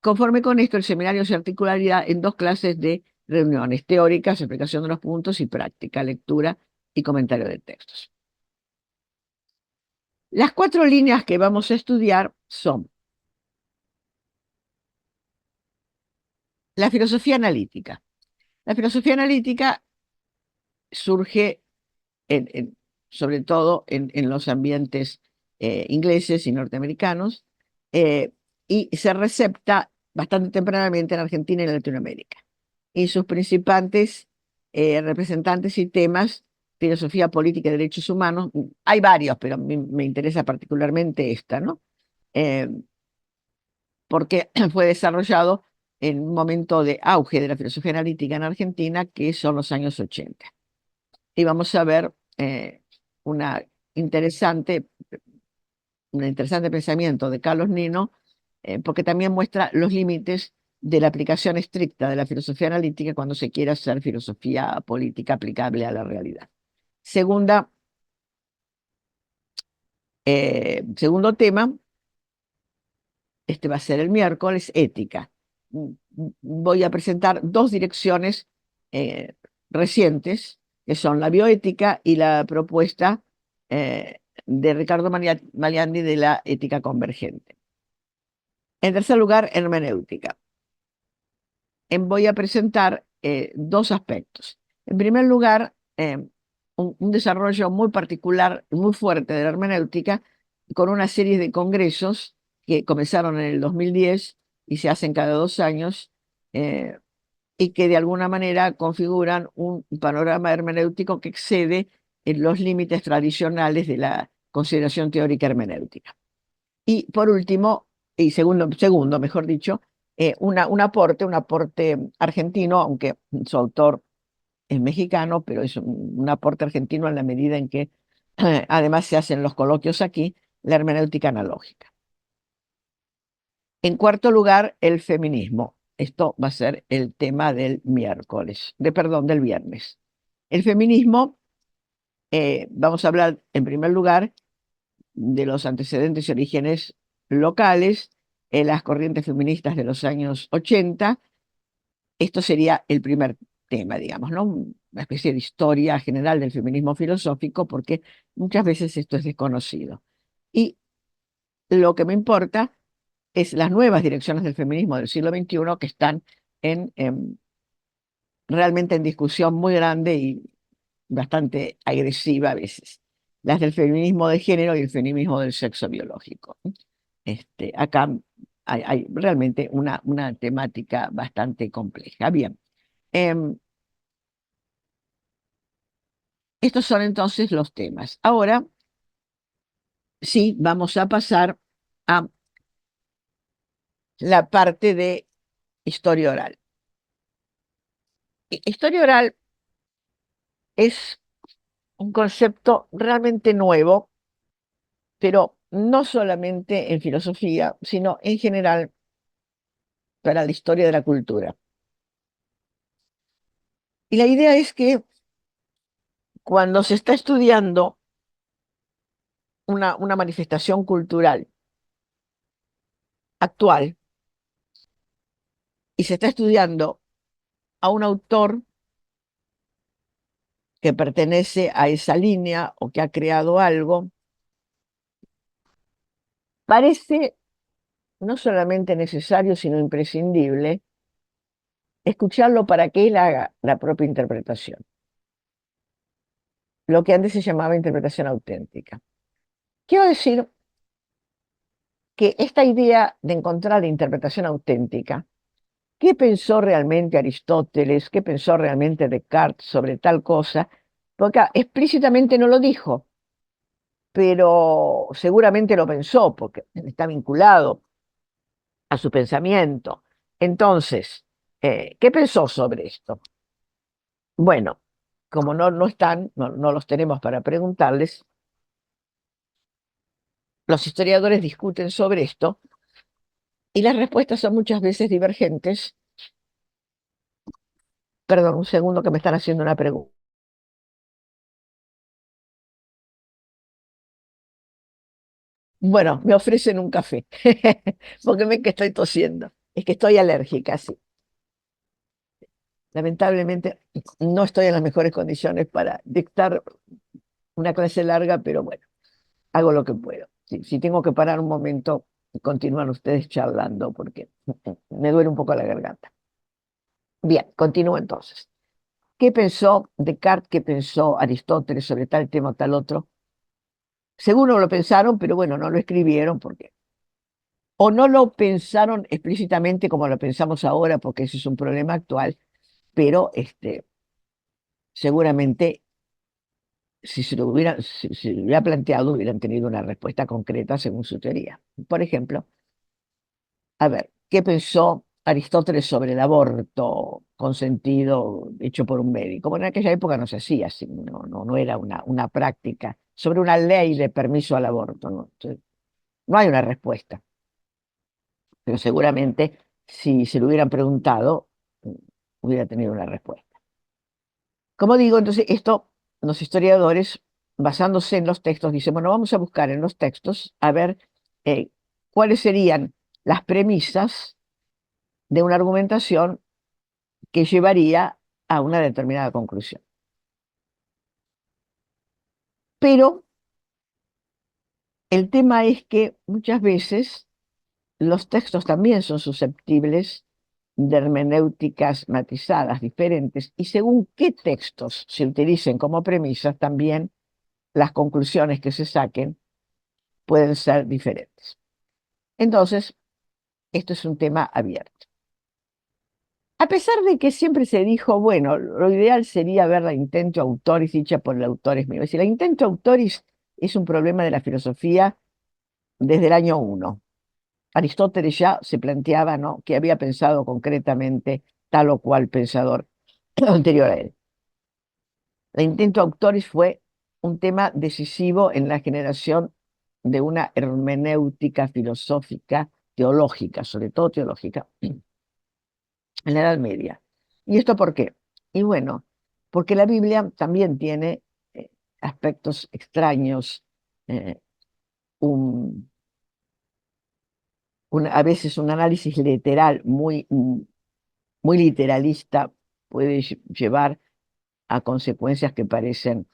Conforme con esto, el seminario se articularía en dos clases de reuniones: teóricas, explicación de los puntos, y práctica, lectura y comentario de textos. Las cuatro líneas que vamos a estudiar son la filosofía analítica. La filosofía analítica surge sobre todo en los ambientes ingleses y norteamericanos, eh, y se recepta bastante tempranamente en Argentina y en Latinoamérica. Y sus principales representantes y temas: filosofía política y derechos humanos. Hay varios, pero me interesa particularmente esta, ¿no? Eh, Porque fue desarrollado en un momento de auge de la filosofía analítica en Argentina, que son los años 80. Y vamos a ver una interesante, un interesante pensamiento de Carlos Nino, porque también muestra los límites de la aplicación estricta de la filosofía analítica cuando se quiere hacer filosofía política aplicable a la realidad. Segundo tema, este va a ser el miércoles, ética. Voy a presentar dos direcciones eh, recientes, que son la bioética y la propuesta de Ricardo Maliandi de la ética convergente. En tercer lugar, hermenéutica. Voy a presentar dos aspectos. En primer lugar, un desarrollo muy particular, muy fuerte de la hermenéutica, con una serie de congresos que comenzaron en el 2010 y se hacen cada 2 años, eh, y que de alguna manera configuran un panorama hermenéutico que excede los límites tradicionales de la consideración teórica hermenéutica. Y por último, y segundo, mejor dicho, un aporte argentino, aunque su autor es mexicano, pero es un aporte argentino en la medida en que además se hacen los coloquios aquí, la hermenéutica analógica. En cuarto lugar, el feminismo. Esto va a ser el tema del del viernes. El feminismo, vamos a hablar en primer lugar de los antecedentes y orígenes locales, las corrientes feministas de los años 80. Esto sería el primer tema, digamos, ¿no? Una especie de historia general del feminismo filosófico, porque muchas veces esto es desconocido. Y lo que me importa es las nuevas direcciones del feminismo del siglo XXI que están realmente en discusión muy grande y bastante agresiva a veces. Las del feminismo de género y el feminismo del sexo biológico. Acá hay realmente una temática bastante compleja. Bien, em, estos son entonces los temas. Ahora sí, vamos a pasar a la parte de historia oral. Historia oral es un concepto realmente nuevo, pero no solamente en filosofía, sino en general para la historia de la cultura. Y la idea es que cuando se está estudiando una manifestación cultural actual y se está estudiando a un autor que pertenece a esa línea o que ha creado algo, parece no solamente necesario, sino imprescindible escucharlo para que él haga la propia interpretación, lo que antes se llamaba interpretación auténtica. Quiero decir que esta idea de encontrar la interpretación auténtica, ¿qué pensó realmente Aristóteles? ¿Qué pensó realmente Descartes sobre tal cosa? Porque acá explícitamente no lo dijo, pero seguramente lo pensó porque está vinculado a su pensamiento. Entonces, ¿qué pensó sobre esto? Bueno, como no están, no los tenemos para preguntarles, los historiadores discuten sobre esto y las respuestas son muchas veces divergentes. Perdón, un segundo que me están haciendo una pregunta. Bueno, me ofrecen un café, porque ven que estoy tosiendo. Es que estoy alérgica, sí. Lamentablemente no estoy en las mejores condiciones para dictar una clase larga, pero bueno, hago lo que puedo. Si tengo que parar un momento, continúan ustedes charlando, porque me duele un poco la garganta. Bien, continúo entonces. ¿Qué pensó Descartes? ¿Qué pensó Aristóteles sobre tal tema o tal otro? Seguro lo pensaron, pero bueno, no lo escribieron porque o no lo pensaron explícitamente como lo pensamos ahora, porque ese es un problema actual, pero seguramente si lo hubiera planteado, hubieran tenido una respuesta concreta según su teoría. Por ejemplo, a ver, ¿qué pensó Aristóteles sobre el aborto consentido hecho por un médico. Bueno, en aquella época no se hacía así, no era una práctica. Sobre una ley de permiso al aborto, ¿no? Entonces, no hay una respuesta, pero seguramente si se lo hubieran preguntado, mm, hubiera tenido una respuesta. Como digo, entonces esto, los historiadores, basándose en los textos, dicen, bueno, vamos a buscar en los textos a ver eh, cuáles serían las premisas de una argumentación que llevaría a una determinada conclusión. Pero el tema es que muchas veces los textos también son susceptibles de hermenéuticas matizadas, diferentes, y según qué textos se utilicen como premisas, también las conclusiones que se saquen pueden ser diferentes. Entonces, esto es un tema abierto. A pesar de que siempre se dijo, bueno, lo ideal sería ver la intento autoris dicha por el autores mío. Es decir, la intento autoris es un problema de la filosofía desde el año 1. Aristóteles ya se planteaba, ¿no?, que había pensado concretamente tal o cual pensador anterior a él. La intento autoris fue un tema decisivo en la generación de una hermenéutica filosófica, teológica, sobre todo teológica, en la Edad Media. ¿Y esto por qué? Y bueno, porque la Biblia también tiene aspectos extraños, eh, un, a veces un análisis literal muy literalista puede llevar a consecuencias que parecen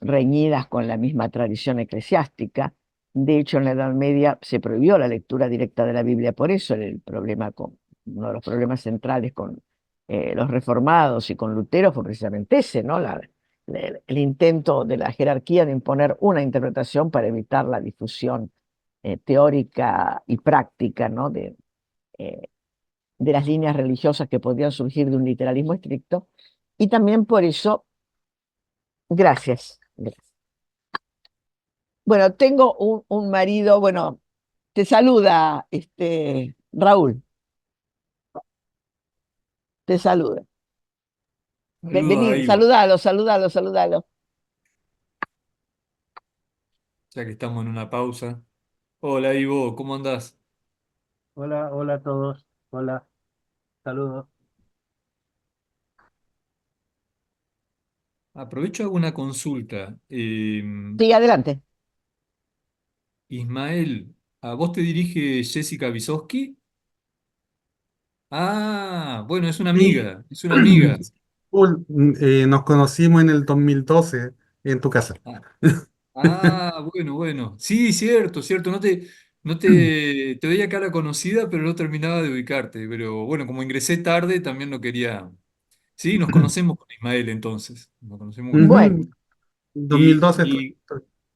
reñidas con la misma tradición eclesiástica. De hecho, en la Edad Media se prohibió la lectura directa de la Biblia, por eso el problema uno de los problemas centrales con los reformados y con Lutero fue precisamente ese, ¿no? El intento de la jerarquía de imponer una interpretación para evitar la difusión teórica y práctica, ¿no?, eh, de las líneas religiosas que podían surgir de un literalismo estricto. Y también por eso, gracias. Bueno, tengo un marido, bueno, te saluda, Raúl, te saluda. Saludos a Vení, Ivo, saludalo. ya que estamos en una pausa. Hola Ivo, ¿cómo andás? Hola, hola a todos. Hola, saludos. Aprovecho hago una consulta. Sí, adelante. Ismael, ¿a vos te dirige Jessica Visosky? Ah, bueno, es una Sí, amiga, es una amiga. nos conocimos en el 2012 en tu casa. Ah, bueno. Sí, cierto, cierto. Te veía cara conocida, pero no terminaba de ubicarte. Pero bueno, como ingresé tarde, también no quería. Sí, nos conocemos con Ismael entonces. Nos conocemos con Ismael. Ujú, 2012. Y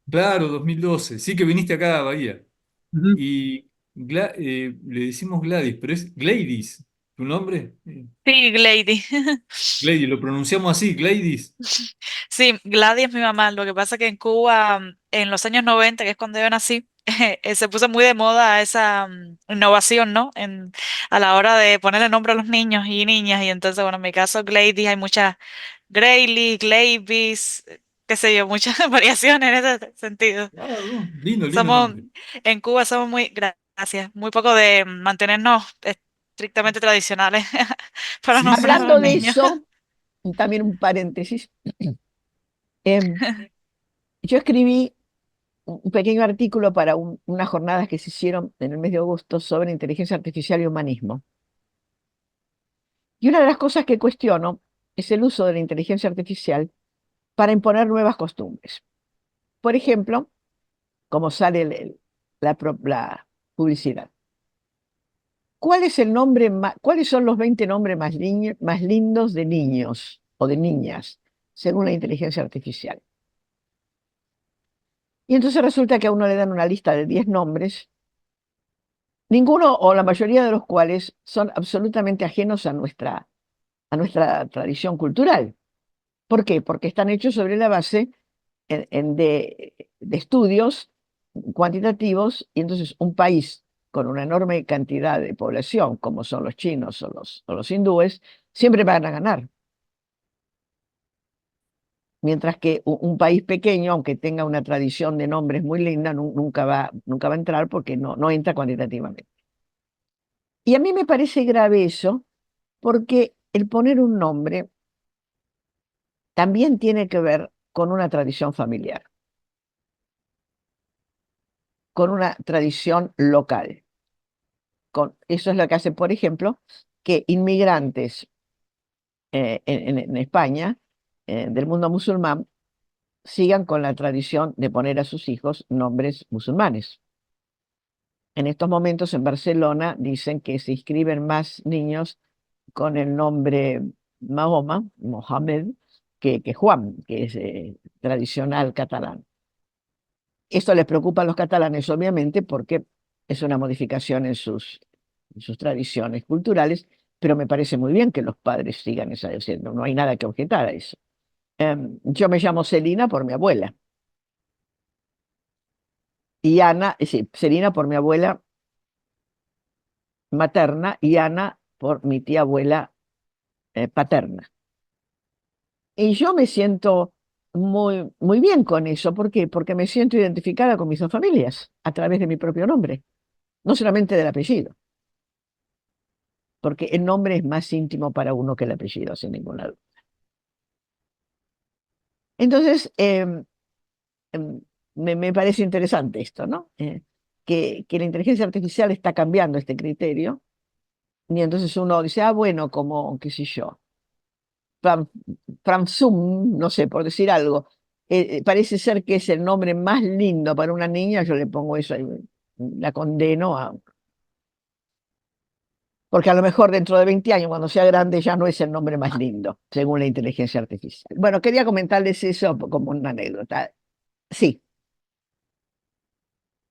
claro, 2012. Sí que viniste acá a Bahía. Ujú. Y le decimos Gladys, pero es Gladys. ¿Tu nombre? Sí, Glady. Gladys, lo pronunciamos así, Gladys. Sí, Gladys es mi mamá. Lo que pasa es que en Cuba, en los años 90, que es cuando yo nací, se puso muy de moda esa innovación, ¿no? A la hora de ponerle nombre a los niños y niñas. Y entonces, bueno, en mi caso, Gladys, hay muchas Grayly, Glavis, qué sé yo, muchas variaciones en ese sentido. Ah, no, lindo, lindo Somos, nombre. en Cuba somos gracias, muy poco de mantenernos estrictamente tradicionales para Sí, sí, nombrar a los Hablando de niños. eso, también un paréntesis. em, yo escribí un pequeño artículo para unas jornadas que se hicieron en el mes de agosto sobre inteligencia artificial y humanismo. Y una de las cosas que cuestiono es el uso de la inteligencia artificial para imponer nuevas costumbres. Por ejemplo, como sale la publicidad. ¿Cuáles son los 20 nombres más lindos de niños o de niñas, según la inteligencia artificial? Y entonces resulta que a uno le dan una lista de 10 nombres, ninguno o la mayoría de los cuales son absolutamente ajenos a nuestra tradición cultural. ¿Por qué? Porque están hechos sobre la base de estudios cuantitativos, y entonces un país con una enorme cantidad de población, como son los chinos o los hindúes, siempre van a ganar. Mientras que un país pequeño, aunque tenga una tradición de nombres muy linda, nunca va a entrar porque no entra cuantitativamente. Y a mí me parece grave eso, porque el poner un nombre también tiene que ver con una tradición familiar, con una tradición local. Eso es lo que hace, por ejemplo, que inmigrantes en España, del mundo musulmán, sigan con la tradición de poner a sus hijos nombres musulmanes. En estos momentos en Barcelona dicen que se inscriben más niños con el nombre Mahoma, Mohamed, que Juan, que es tradicional catalán. Esto les preocupa a los catalanes, obviamente, porque es una modificación en sus tradiciones culturales, pero me parece muy bien que los padres sigan esa diciendo, no hay nada que objetar a eso. Yo me llamo Celina por mi abuela, y Ana, sí, Celina por mi abuela materna y Ana por mi tía abuela paterna. Y yo me siento muy bien con eso. ¿Por qué? Porque me siento identificada con mis dos familias a través de mi propio nombre, no solamente del apellido, porque el nombre es más íntimo para uno que el apellido, sin ninguna duda. Entonces, em, me parece interesante esto, ¿no? Que la inteligencia artificial está cambiando este criterio, y entonces uno dice, ah, bueno, como, qué sé yo, Fran- Fransum, no sé, por decir algo, parece ser que es el nombre más lindo para una niña, yo le pongo eso ahí, la condeno a... Porque a lo mejor dentro de 20 años, cuando sea grande, ya no es el nombre más lindo, según la inteligencia artificial. Bueno, quería comentarles eso como una anécdota. Sí,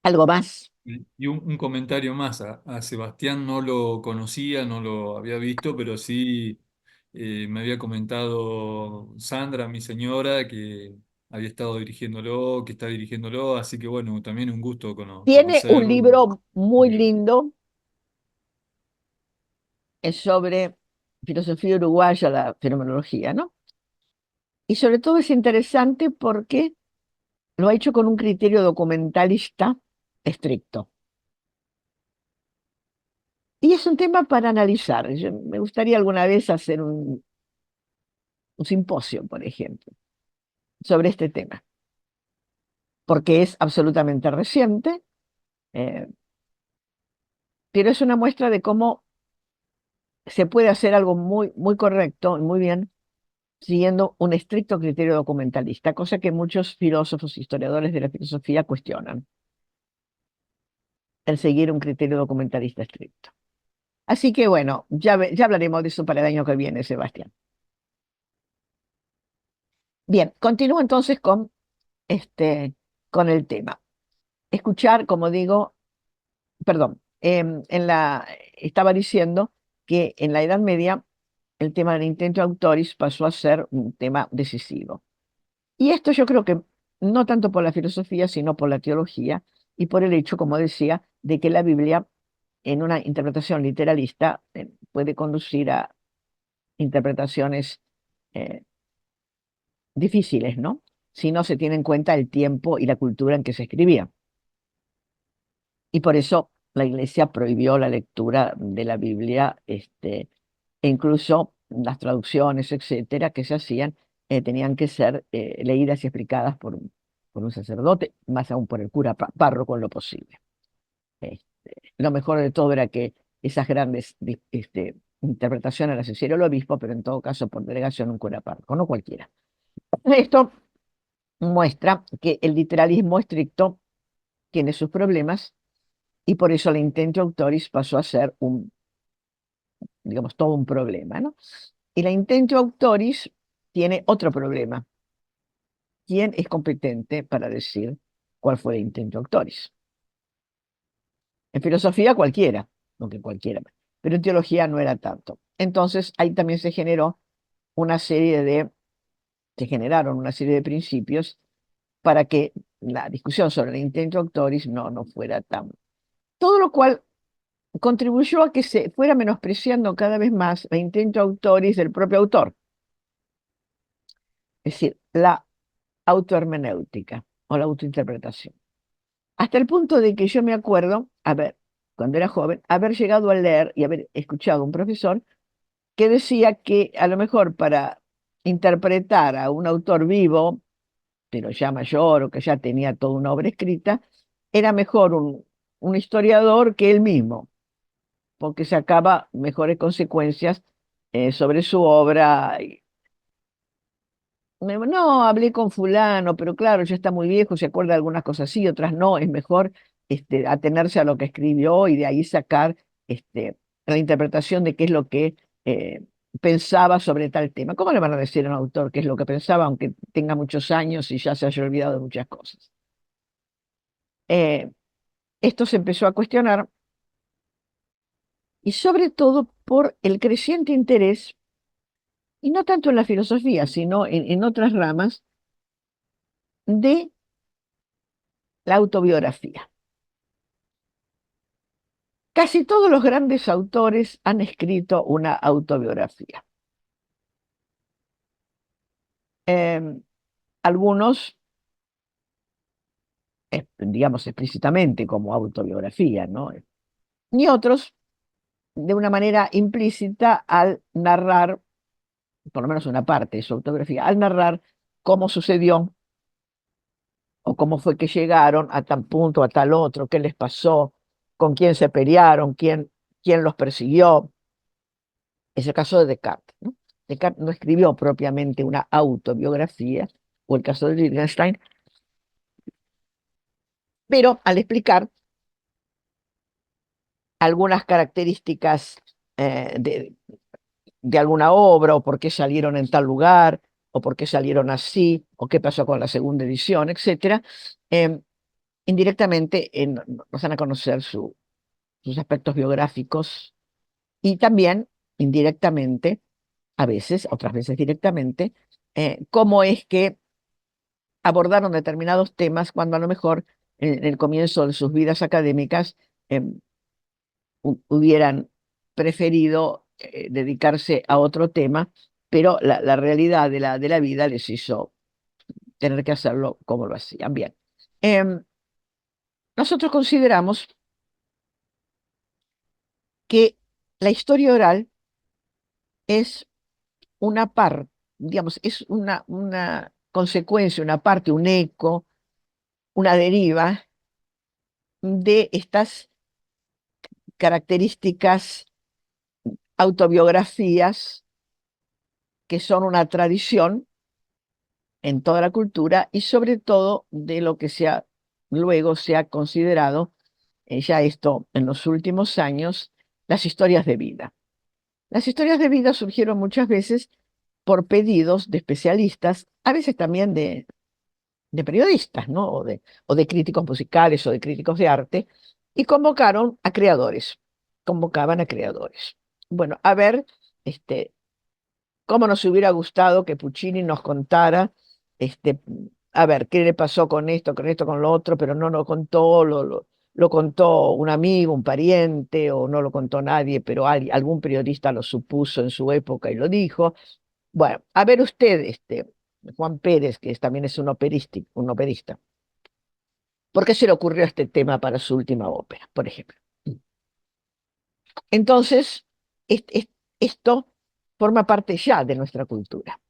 algo más. Y un comentario más, a Sebastián no lo conocía, no lo había visto, pero sí me había comentado Sandra, mi señora, que había estado dirigiéndolo, que está dirigiéndolo, así que bueno, también un gusto Tiene un conocerlo. libro muy lindo sobre filosofía uruguaya, la fenomenología, ¿no? Y sobre todo es interesante porque lo ha hecho con un criterio documentalista estricto. Y es un tema para analizar. Me gustaría alguna vez hacer un simposio, por ejemplo, sobre este tema, porque es absolutamente reciente, eh, pero es una muestra de cómo se puede hacer algo muy correcto y muy bien siguiendo un estricto criterio documentalista, cosa que muchos filósofos, historiadores de la filosofía cuestionan, el seguir un criterio documentalista estricto. Así que bueno, ya hablaremos de eso para el año que viene, Sebastián. Bien, continúo entonces con el tema. Escuchar, como digo, perdón, estaba diciendo que en la Edad Media el tema del intento autoris pasó a ser un tema decisivo. Y esto yo creo que no tanto por la filosofía, sino por la teología y por el hecho, como decía, de que la Biblia, en una interpretación literalista, puede conducir a interpretaciones eh, difíciles, ¿no? Si no se tiene en cuenta el tiempo y la cultura en que se escribía. Y por eso la Iglesia prohibió la lectura de la Biblia, e incluso las traducciones, etcétera, que se hacían, tenían que ser leídas y explicadas por un sacerdote, más aún por el cura párroco en lo posible. Lo mejor de todo era que esas grandes interpretaciones las hiciera el obispo, pero en todo caso por delegación un cura párroco, no cualquiera. Esto muestra que el literalismo estricto tiene sus problemas y por eso la intentio autoris pasó a ser digamos, todo un problema, ¿no? Y la intentio autoris tiene otro problema. ¿Quién es competente para decir cuál fue el intentio autoris? En filosofía cualquiera, no que cualquiera, pero en teología no era tanto. Entonces ahí también se generaron una serie de principios para que la discusión sobre el intentio autoris no fuera tan... Todo lo cual contribuyó a que se fuera menospreciando cada vez más la intento autoris del propio autor, es decir, la autohermenéutica o la autointerpretación. Hasta el punto de que yo me acuerdo, a ver, cuando era joven, haber llegado a leer y haber escuchado a un profesor que decía que a lo mejor para interpretar a un autor vivo, pero ya mayor o que ya tenía toda una obra escrita, era mejor un historiador que él mismo, porque sacaba mejores consecuencias sobre su obra. No, hablé con fulano, pero claro, ya está muy viejo, se acuerda de algunas cosas sí, otras no. Es mejor atenerse a lo que escribió y de ahí sacar la interpretación de qué es lo que eh, pensaba sobre tal tema. ¿Cómo le van a decir a un autor qué es lo que pensaba, aunque tenga muchos años y ya se haya olvidado de muchas cosas? Eh, Esto se empezó a cuestionar y sobre todo por el creciente interés, y no tanto en la filosofía, sino en otras ramas, de la autobiografía. Casi todos los grandes autores han escrito una autobiografía. Em, Algunos, digamos explícitamente como autobiografía, ¿no? Y otros de una manera implícita al narrar, por lo menos una parte de su autobiografía, al narrar cómo sucedió o cómo fue que llegaron a tal punto, a tal otro, qué les pasó, con quién se pelearon, quién los persiguió. Es el caso de Descartes, ¿no? Descartes no escribió propiamente una autobiografía, o el caso de Wittgenstein, pero al explicar algunas características eh, de, de alguna obra, o por qué salieron en tal lugar, o por qué salieron así, o qué pasó con la segunda edición, etcétera, eh, indirectamente nos dan a conocer sus aspectos biográficos y también indirectamente, a veces, otras veces directamente, cómo es que abordaron determinados temas cuando a lo mejor en el comienzo de sus vidas académicas em, hubieran preferido dedicarse a otro tema, pero la realidad de la vida les hizo tener que hacerlo como lo hacían. Bien. Em, Nosotros consideramos que la historia oral es una parte, digamos, es una consecuencia, una parte, un eco, una deriva de estas características, autobiografías, que son una tradición en toda la cultura y sobre todo de lo que luego se ha considerado, ya esto en los últimos años, las historias de vida. Las historias de vida surgieron muchas veces por pedidos de especialistas, a veces también de periodistas, ¿no? O de críticos musicales o de críticos de arte, y convocaron a creadores, convocaban a creadores. Bueno, a ver, este, cómo nos hubiera gustado que Puccini nos contara, este, a ver, qué le pasó con esto, con lo otro, pero no lo contó, lo contó un amigo, un pariente, o no lo contó nadie, pero algún periodista lo supuso en su época y lo dijo. Bueno, a ver usted, Juan Pérez, que también es un operista, ¿por qué se le ocurrió este tema para su última ópera, por ejemplo? Entonces, esto forma parte ya de nuestra cultura.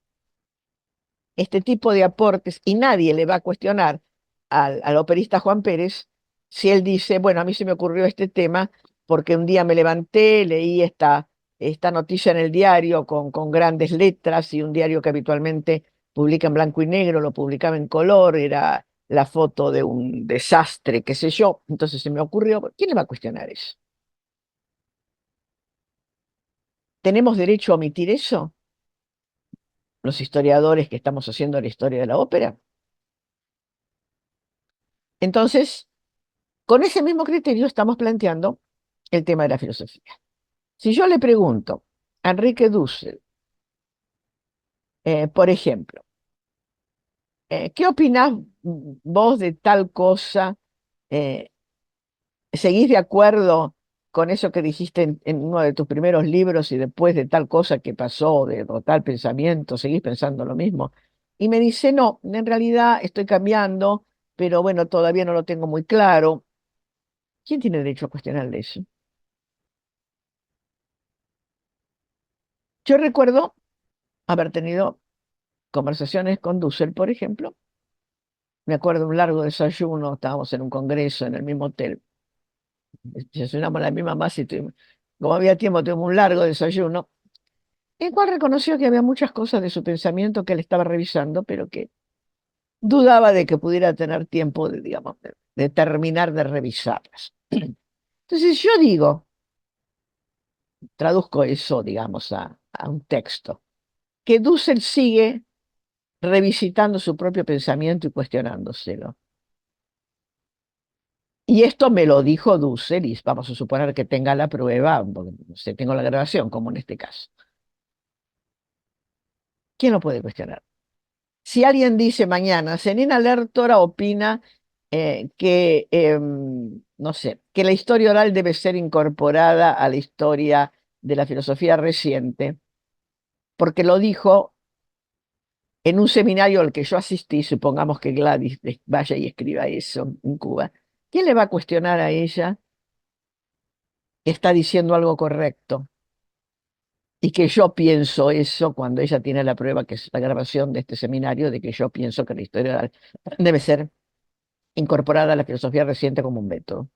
Este tipo de aportes, y nadie le va a cuestionar al operista Juan Pérez si él dice, bueno, a mí se me ocurrió este tema porque un día me levanté, leí esta noticia en el diario con grandes letras, y un diario que habitualmente publica en blanco y negro lo publicaba en color, era la foto de un desastre, qué sé yo, entonces se me ocurrió. ¿Quién le va a cuestionar eso? ¿Tenemos derecho a omitir eso, los historiadores que estamos haciendo la historia de la ópera? Entonces, con ese mismo criterio estamos planteando el tema de la filosofía. Si yo le pregunto a Enrique Dussel, por ejemplo, ¿qué opinás vos de tal cosa? Eh, ¿Seguís de acuerdo con eso que dijiste en uno de tus primeros libros y después de tal cosa que pasó, o tal pensamiento, seguís pensando lo mismo. Y me dice, no, en realidad estoy cambiando, pero bueno, todavía no lo tengo muy claro. ¿Quién tiene derecho a cuestionarle eso? Yo recuerdo haber tenido conversaciones con Dussel, por ejemplo. Me acuerdo de un largo desayuno, estábamos en un congreso en el mismo hotel. Desayunamos la misma masa y como había tiempo, tuvimos un largo desayuno, en el cual reconoció que había muchas cosas de su pensamiento que él estaba revisando, pero que dudaba de que pudiera tener tiempo de, digamos, de terminar de revisarlas. Entonces yo digo, traduzco eso, digamos, a un texto, que Dussel sigue revisitando su propio pensamiento y cuestionándoselo. Y esto me lo dijo Dussel, y vamos a suponer que tenga la prueba, porque no sé, tengo la grabación, como en este caso. ¿Quién lo puede cuestionar? Si alguien dice mañana, Senina Lertora opina no sé, que la historia oral debe ser incorporada a la historia de la filosofía reciente, porque lo dijo en un seminario al que yo asistí, supongamos que Gladys vaya y escriba eso en Cuba, ¿quién le va a cuestionar a ella que está diciendo algo correcto? Y que yo pienso eso cuando ella tiene la prueba, que es la grabación de este seminario, de que yo pienso que la historia oral debe ser incorporada a la filosofía reciente como un método.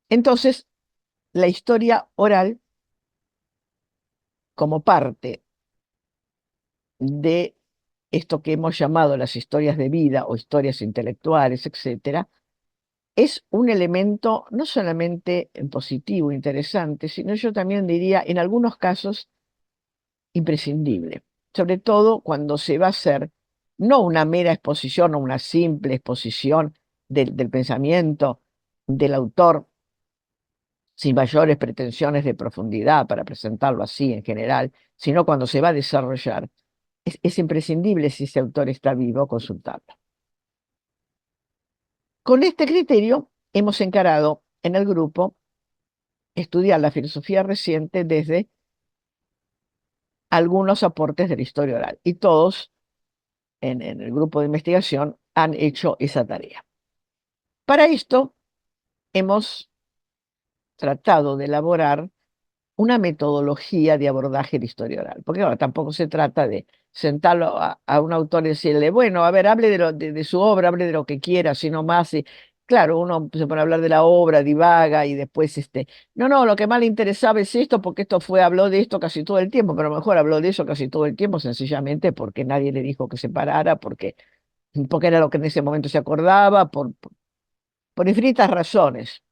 Entonces, la historia oral, como parte de esto que hemos llamado las historias de vida o historias intelectuales, etcétera, es un elemento no solamente positivo, interesante, sino yo también diría, en algunos casos, imprescindible. Sobre todo cuando se va a hacer no una mera exposición o una simple exposición del pensamiento del autor, sin mayores pretensiones de profundidad para presentarlo así en general, sino cuando se va a desarrollar, es imprescindible, si ese autor está vivo, consultarlo. Con este criterio hemos encarado en el grupo estudiar la filosofía reciente desde algunos aportes de la historia oral, y todos en el grupo de investigación han hecho esa tarea. Para esto hemos tratado de elaborar una metodología de abordaje de historia oral, porque ahora tampoco se trata de sentarlo a un autor y decirle, bueno, a ver, hable de su obra, hable de lo que quiera, sino más. Y, claro, uno se pone a hablar de la obra, divaga y después, no, lo que más le interesaba es esto, porque habló de esto casi todo el tiempo, pero mejor habló de eso casi todo el tiempo, sencillamente porque nadie le dijo que se parara, porque era lo que en ese momento se acordaba, por infinitas razones.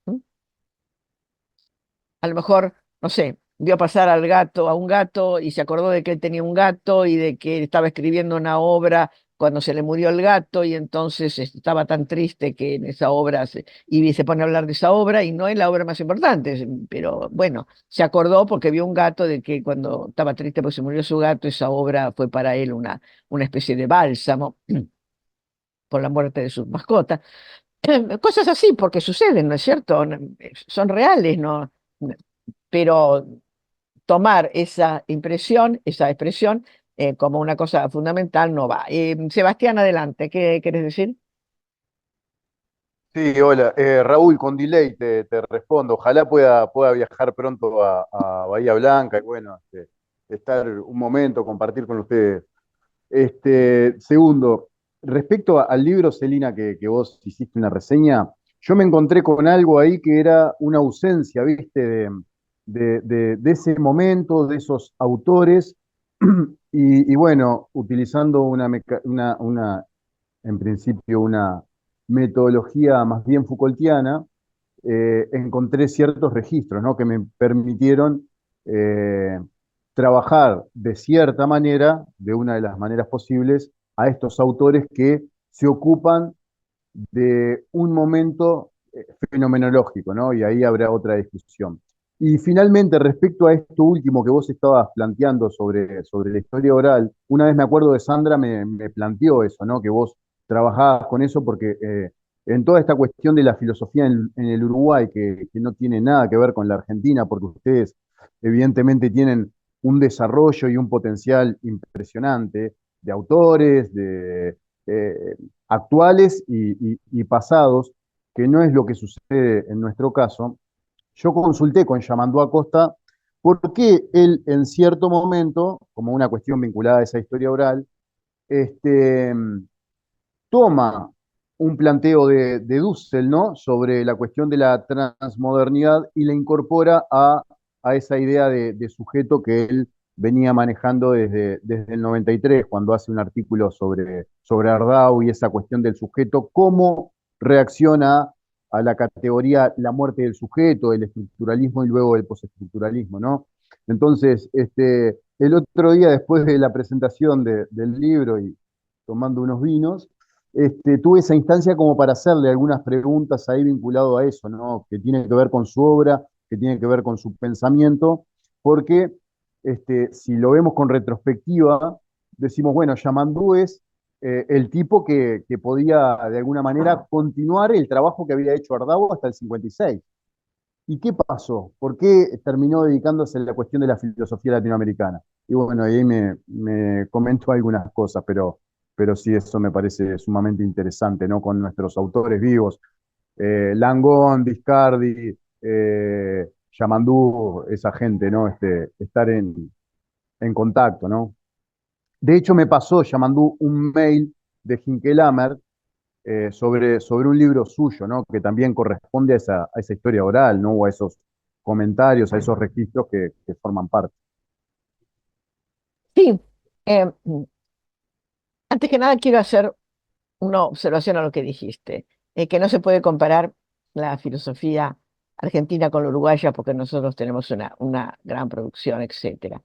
A lo mejor, no sé, vio pasar a un gato y se acordó de que él tenía un gato y de que estaba escribiendo una obra cuando se le murió el gato y entonces estaba tan triste que en esa obra y se pone a hablar de esa obra y no es la obra más importante, pero bueno, se acordó porque vio un gato de que cuando estaba triste porque se murió su gato, esa obra fue para él una especie de bálsamo por la muerte de su mascota. Cosas así, porque suceden, ¿no es cierto? Son reales, ¿no? Pero tomar esa impresión, esa expresión, como una cosa fundamental no va. Sebastián, adelante, ¿qué quieres decir? Sí, hola. Raúl, con delay te respondo. Ojalá pueda viajar pronto a Bahía Blanca y bueno, estar un momento, compartir con ustedes. Segundo, respecto al libro, Celina, que vos hiciste una reseña, yo me encontré con algo ahí que era una ausencia, ¿viste? De ese momento, de esos autores, y bueno, utilizando en principio, una metodología más bien Foucaultiana, encontré ciertos registros, ¿no? Que me permitieron eh, trabajar de cierta manera, de una de las maneras posibles, a estos autores que se ocupan de un momento fenomenológico, ¿no? Y ahí habrá otra discusión. Y finalmente, respecto a esto último que vos estabas planteando sobre la historia oral, una vez me acuerdo de Sandra me planteó eso, ¿no? Que vos trabajabas con eso porque en toda esta cuestión de la filosofía en el Uruguay, que no tiene nada que ver con la Argentina, porque ustedes evidentemente tienen un desarrollo y un potencial impresionante de autores, de actuales y pasados, que no es lo que sucede en nuestro caso. Yo consulté con Yamandú Acosta por qué él en cierto momento, como una cuestión vinculada a esa historia oral, este, toma un planteo de Dussel, ¿no? Sobre la cuestión de la transmodernidad y la incorpora a esa idea de sujeto que él venía manejando desde el 93, cuando hace un artículo sobre Ardaud y esa cuestión del sujeto, cómo reacciona a la categoría la muerte del sujeto, el estructuralismo y luego el postestructuralismo, ¿no? Entonces, el otro día, después de la presentación del libro y tomando unos vinos, tuve esa instancia como para hacerle algunas preguntas ahí vinculado a eso, ¿no? Que tiene que ver con su obra, que tiene que ver con su pensamiento, porque si lo vemos con retrospectiva, decimos, bueno, Yamandú es el tipo que podía de alguna manera continuar el trabajo que había hecho Ardaud hasta el 56. ¿Y qué pasó? ¿Por qué terminó dedicándose a la cuestión de la filosofía latinoamericana? Y bueno, ahí me comentó algunas cosas, pero sí, eso me parece sumamente interesante, ¿no? Con nuestros autores vivos, Langón, Discardi, Yamandú, esa gente, ¿no? Estar en contacto, ¿no? De hecho, me pasó Yamandú un mail de Hinkelhammer sobre un libro suyo, ¿no? Que también corresponde a esa historia oral, ¿no? O a esos comentarios, a esos registros que forman parte. Sí, eh, antes que nada quiero hacer una observación a lo que dijiste, que no se puede comparar la filosofía argentina con la uruguaya porque nosotros tenemos una gran producción, etcétera.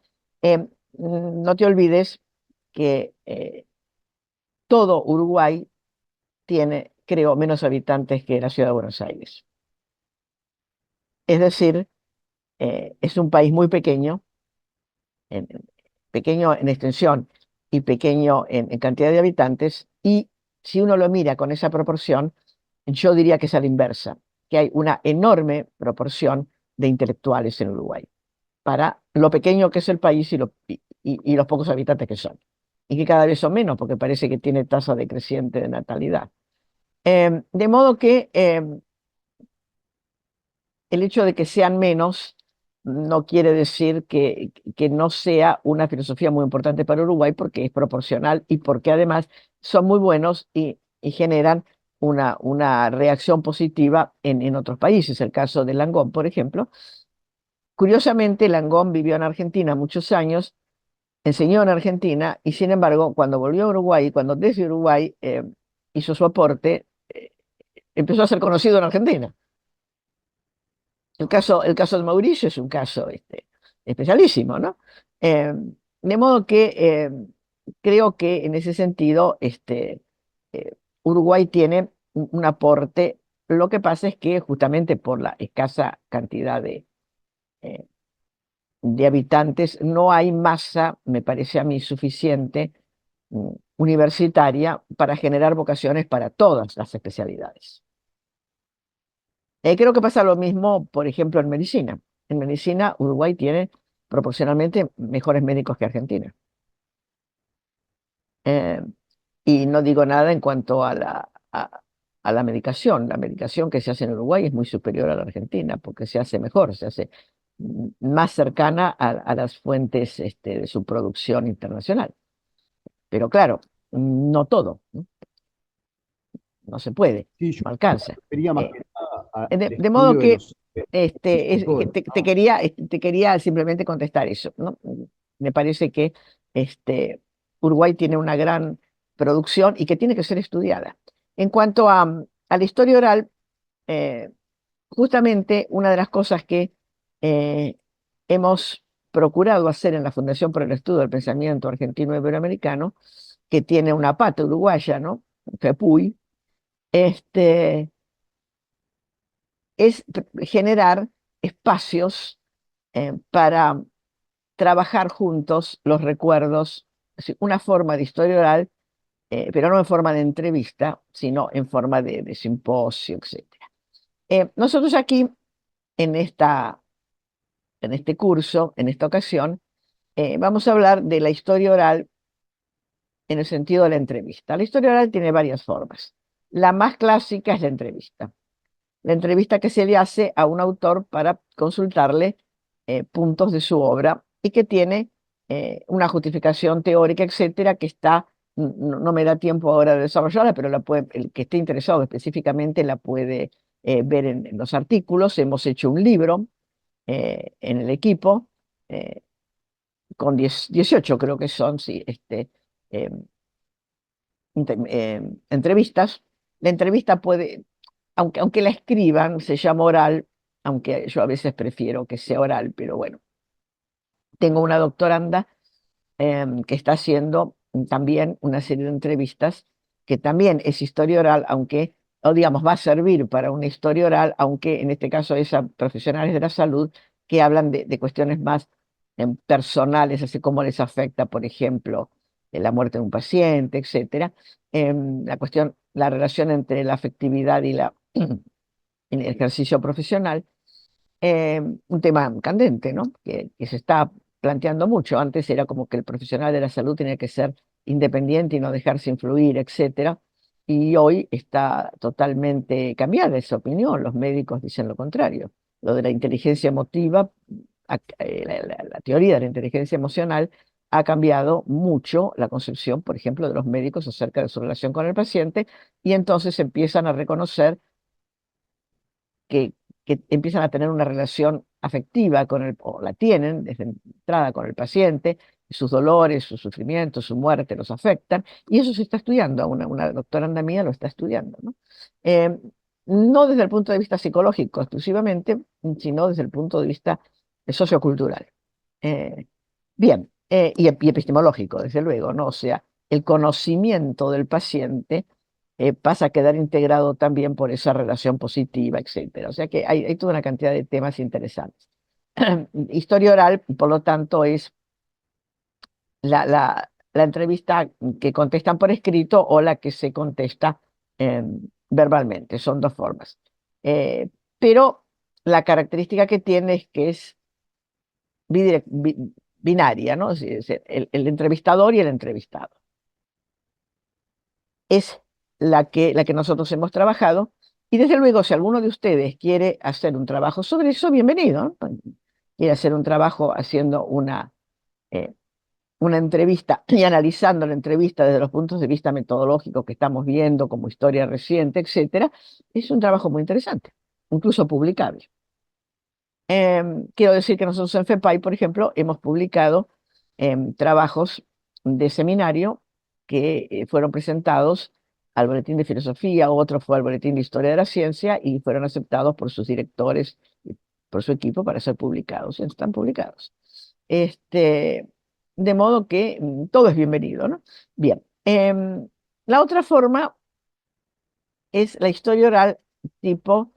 No te olvides que todo Uruguay tiene, creo, menos habitantes que la ciudad de Buenos Aires. Es decir, es un país muy pequeño, pequeño en extensión y pequeño en cantidad de habitantes, y si uno lo mira con esa proporción, yo diría que es a la inversa, que hay una enorme proporción de intelectuales en Uruguay, para lo pequeño que es el país y los pocos habitantes que son, y que cada vez son menos porque parece que tiene tasa decreciente de natalidad. De modo que el hecho de que sean menos no quiere decir que no sea una filosofía muy importante para Uruguay, porque es proporcional y porque además son muy buenos y generan una reacción positiva en otros países. El caso de Langón, por ejemplo. Curiosamente, Langón vivió en Argentina muchos años, enseñó en Argentina y sin embargo, cuando volvió a Uruguay, cuando desde Uruguay hizo su aporte, empezó a ser conocido en Argentina. El caso de Mauricio es un caso especialísimo, ¿no? Eh, de modo que creo que en ese sentido Uruguay tiene un aporte. Lo que pasa es que justamente por la escasa cantidad eh, de habitantes no hay masa, me parece a mí, suficiente universitaria para generar vocaciones para todas las especialidades. Creo que pasa lo mismo, por ejemplo, en medicina. En medicina, Uruguay tiene proporcionalmente mejores médicos que Argentina. Eh, y no digo nada en cuanto a la medicación. La medicación que se hace en Uruguay es muy superior a la Argentina, porque se hace mejor, se hace más cercana a las fuentes de su producción internacional. Pero claro, no todo, ¿no? No se puede, Sí, yo no me alcanza. refería más Eh, que nada al de modo estudio de que los que autores. te quería simplemente contestar eso, ¿no? Me parece que Uruguay tiene una gran producción y que tiene que ser estudiada. En cuanto a la historia oral, eh, justamente una de las cosas que eh, hemos procurado hacer en la Fundación por el Estudio del Pensamiento Argentino Iberoamericano, que tiene una pata uruguaya, ¿no? FEPUI, es generar espacios para trabajar juntos los recuerdos, es decir, una forma de historia oral pero no en forma de entrevista, sino en forma de simposio, etcétera. Nosotros aquí, en en este curso, en esta ocasión, vamos a hablar de la historia oral en el sentido de la entrevista. La historia oral tiene varias formas. La más clásica es la entrevista. La entrevista que se le hace a un autor para consultarle puntos de su obra y que tiene una justificación teórica, etcétera, que está, no me da tiempo ahora de desarrollarla, pero el que esté interesado específicamente la puede ver en los artículos. Hemos hecho un libro en el equipo, eh, con 18 creo que son, sí, eh, entrevistas. La entrevista puede, aunque la escriban, se llama oral, aunque yo a veces prefiero que sea oral, pero bueno, tengo una doctoranda que está haciendo también una serie de entrevistas que también es historia oral, aunque, o digamos, va a servir para una historia oral, aunque en este caso es a profesionales de la salud que hablan de cuestiones más personales, así como les afecta, por ejemplo, la muerte de un paciente, etcétera. La cuestión, la relación entre la afectividad y el ejercicio profesional, un tema candente, ¿no? Que se está planteando mucho. Antes era como que el profesional de la salud tenía que ser independiente y no dejarse influir, etcétera. Y hoy está totalmente cambiada esa opinión. Los médicos dicen lo contrario. Lo de la inteligencia emotiva, la teoría de la inteligencia emocional ha cambiado mucho la concepción, por ejemplo, de los médicos acerca de su relación con el paciente, y entonces empiezan a reconocer que, que empiezan a tener una relación afectiva o la tienen desde entrada con el paciente, sus dolores, sus sufrimientos, su muerte los afectan, y eso se está estudiando, una doctoranda mía lo está estudiando, ¿no? Eh, no desde el punto de vista psicológico exclusivamente, sino desde el punto de vista sociocultural. Eh, Bien, y epistemológico, desde luego, ¿no? O sea, el conocimiento del paciente pasa a quedar integrado también por esa relación positiva, etcétera. O sea que hay toda una cantidad de temas interesantes. Historia oral, por lo tanto, es la entrevista que contestan por escrito o la que se contesta verbalmente. Son dos formas. Pero la característica que tiene es que es binaria, ¿no? Es el entrevistador y el entrevistado. Es la que nosotros hemos trabajado. Y desde luego, si alguno de ustedes quiere hacer un trabajo sobre eso, bienvenido, ¿no? Quiere hacer un trabajo haciendo eh, una entrevista y analizando la entrevista desde los puntos de vista metodológicos que estamos viendo, como historia reciente, etcétera, es un trabajo muy interesante, incluso publicable. Quiero decir que nosotros en FEPAI, por ejemplo, hemos publicado trabajos de seminario que fueron presentados al Boletín de Filosofía, otro fue al Boletín de Historia de la Ciencia y fueron aceptados por sus directores y por su equipo para ser publicados. Están publicados. De modo que todo es bienvenido, ¿no? Bien. La otra forma es la historia oral tipo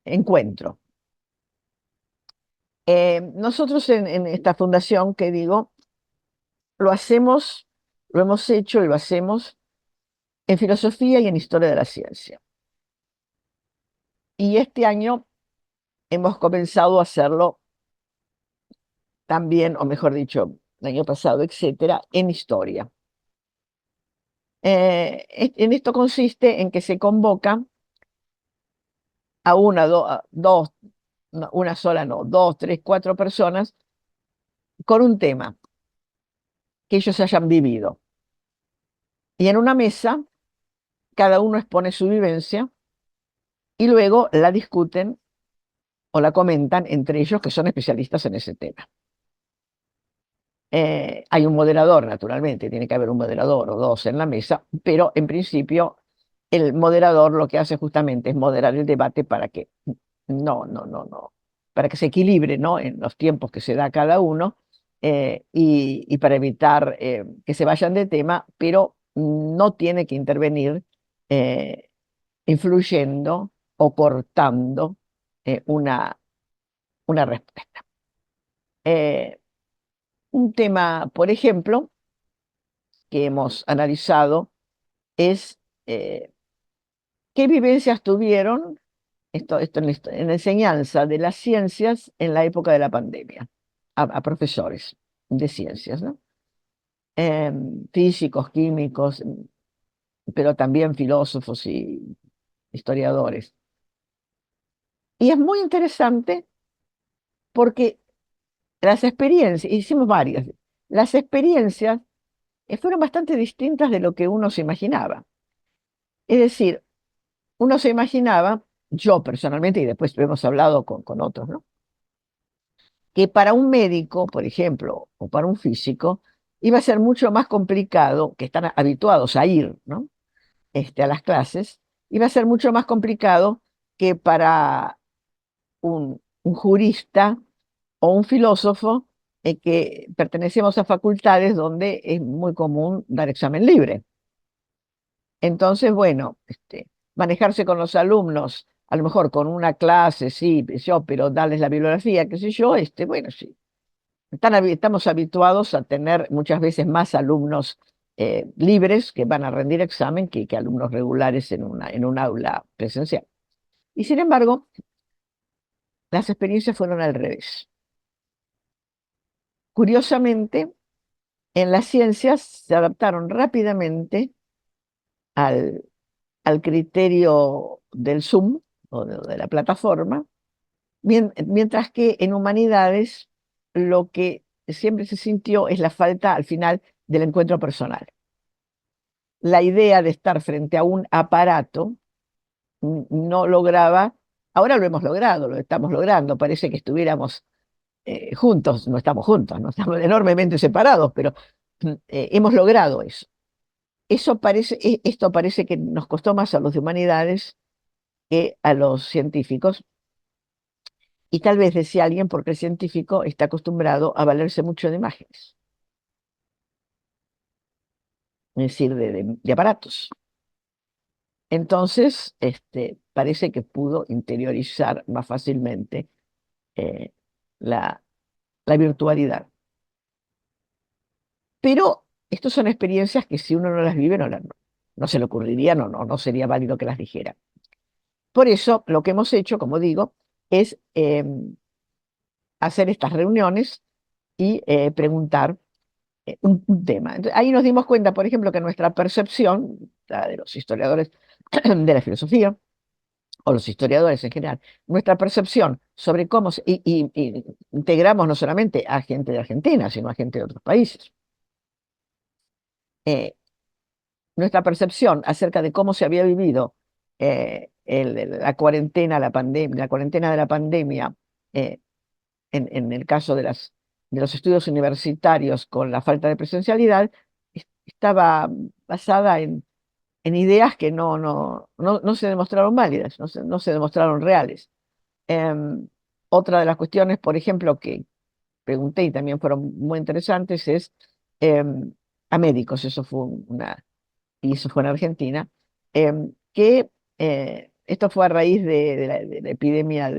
encuentro. Nosotros en esta fundación que digo, lo hacemos, lo hemos hecho y lo hacemos en filosofía y en historia de la ciencia. Y este año hemos comenzado a hacerlo también, o mejor dicho, el año pasado, etcétera, en historia. En esto consiste en que se convoca a dos, una sola no, dos, tres, cuatro personas con un tema que ellos hayan vivido. Y en una mesa, cada uno expone su vivencia y luego la discuten o la comentan entre ellos que son especialistas en ese tema. Hay un moderador, naturalmente, tiene que haber un moderador o dos en la mesa, pero en principio el moderador lo que hace justamente es moderar el debate para que no, para que se equilibre, ¿no? En los tiempos que se da cada uno y para evitar que se vayan de tema, pero no tiene que intervenir eh, influyendo o cortando una respuesta. Eh, un tema, por ejemplo, que hemos analizado es qué vivencias tuvieron esto en la enseñanza de las ciencias en la época de la pandemia, a profesores de ciencias, ¿no? Físicos, químicos, pero también filósofos y historiadores. Y es muy interesante porque las experiencias, hicimos varias, las experiencias fueron bastante distintas de lo que uno se imaginaba. Es decir, uno se imaginaba, yo personalmente, y después hemos hablado con otros, ¿no? Que para un médico, por ejemplo, o para un físico, iba a ser mucho más complicado, que están habituados a ir, ¿no? A las clases, iba a ser mucho más complicado que para un jurista o un filósofo que pertenecemos a facultades donde es muy común dar examen libre. Entonces, bueno, manejarse con los alumnos, a lo mejor con una clase, sí, yo, pero darles la bibliografía, qué sé yo, bueno, sí. Estamos habituados a tener muchas veces más alumnos libres que van a rendir examen que alumnos regulares en un aula presencial. Y sin embargo, las experiencias fueron al revés. Curiosamente, en las ciencias se adaptaron rápidamente al, al criterio del Zoom o de la plataforma, mientras que en humanidades lo que siempre se sintió es la falta al final del encuentro personal. La idea de estar frente a un aparato no lograba, ahora lo hemos logrado, lo estamos logrando, parece que estuviéramos juntos, no estamos juntos, no estamos enormemente separados, pero hemos logrado eso. Esto parece que nos costó más a los de humanidades que a los científicos, y tal vez decía alguien porque el científico está acostumbrado a valerse mucho de imágenes, es decir, de aparatos. Entonces, parece que pudo interiorizar más fácilmente eh, la, la virtualidad. Pero estas son experiencias que si uno no las vive, no se le ocurriría, no sería válido que las dijera. Por eso, lo que hemos hecho, como digo, es hacer estas reuniones y preguntar un tema. Entonces, ahí nos dimos cuenta, por ejemplo, que nuestra percepción, la de los historiadores de la filosofía, o los historiadores en general, nuestra percepción sobre cómo y integramos no solamente a gente de Argentina, sino a gente de otros países. Eh, Nuestra percepción acerca de cómo se había vivido la cuarentena, la cuarentena de la pandemia, eh, en el caso de los estudios universitarios con la falta de presencialidad, estaba basada en ideas que no se demostraron válidas, no se demostraron reales. Em, Otra de las cuestiones, por ejemplo, que pregunté y también fueron muy interesantes, es em, a médicos, y eso fue en Argentina, que esto fue a raíz de la epidemia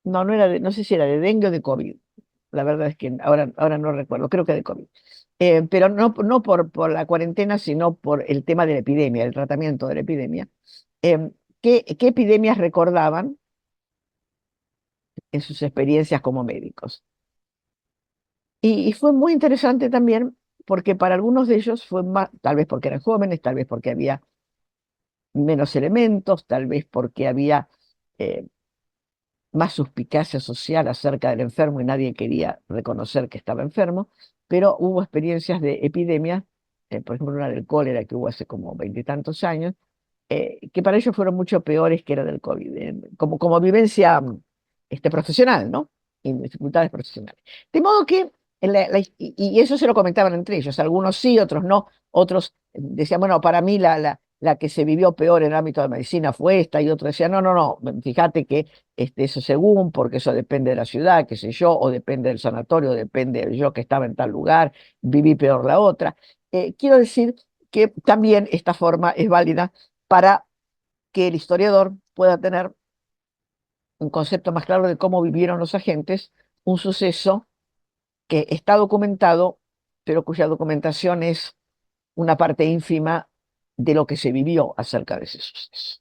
no era no sé si era de dengue o de COVID. La verdad es que ahora no recuerdo, creo que de COVID. Pero no por la cuarentena, sino por el tema de la epidemia, el tratamiento de la epidemia. Em, ¿Qué epidemias recordaban en sus experiencias como médicos? Y fue muy interesante también porque para algunos de ellos fue más, tal vez porque eran jóvenes, tal vez porque había menos elementos, tal vez porque había eh, más suspicacia social acerca del enfermo y nadie quería reconocer que estaba enfermo, pero hubo experiencias de epidemias, por ejemplo una del cólera que hubo hace como veintitantos años, que para ellos fueron mucho peores que era del COVID, como vivencia profesional, ¿no? Y dificultades profesionales. De modo que, y eso se lo comentaban entre ellos, algunos sí, otros no, otros decían, bueno, para mí la que se vivió peor en el ámbito de medicina fue esta, y otros decían, no, fíjate que eso según, porque eso depende de la ciudad, qué sé yo, o depende del sanatorio, depende de yo que estaba en tal lugar, viví peor la otra. Quiero decir que también esta forma es válida para que el historiador pueda tener un concepto más claro de cómo vivieron los agentes un suceso que está documentado, pero cuya documentación es una parte ínfima de lo que se vivió acerca de ese suceso.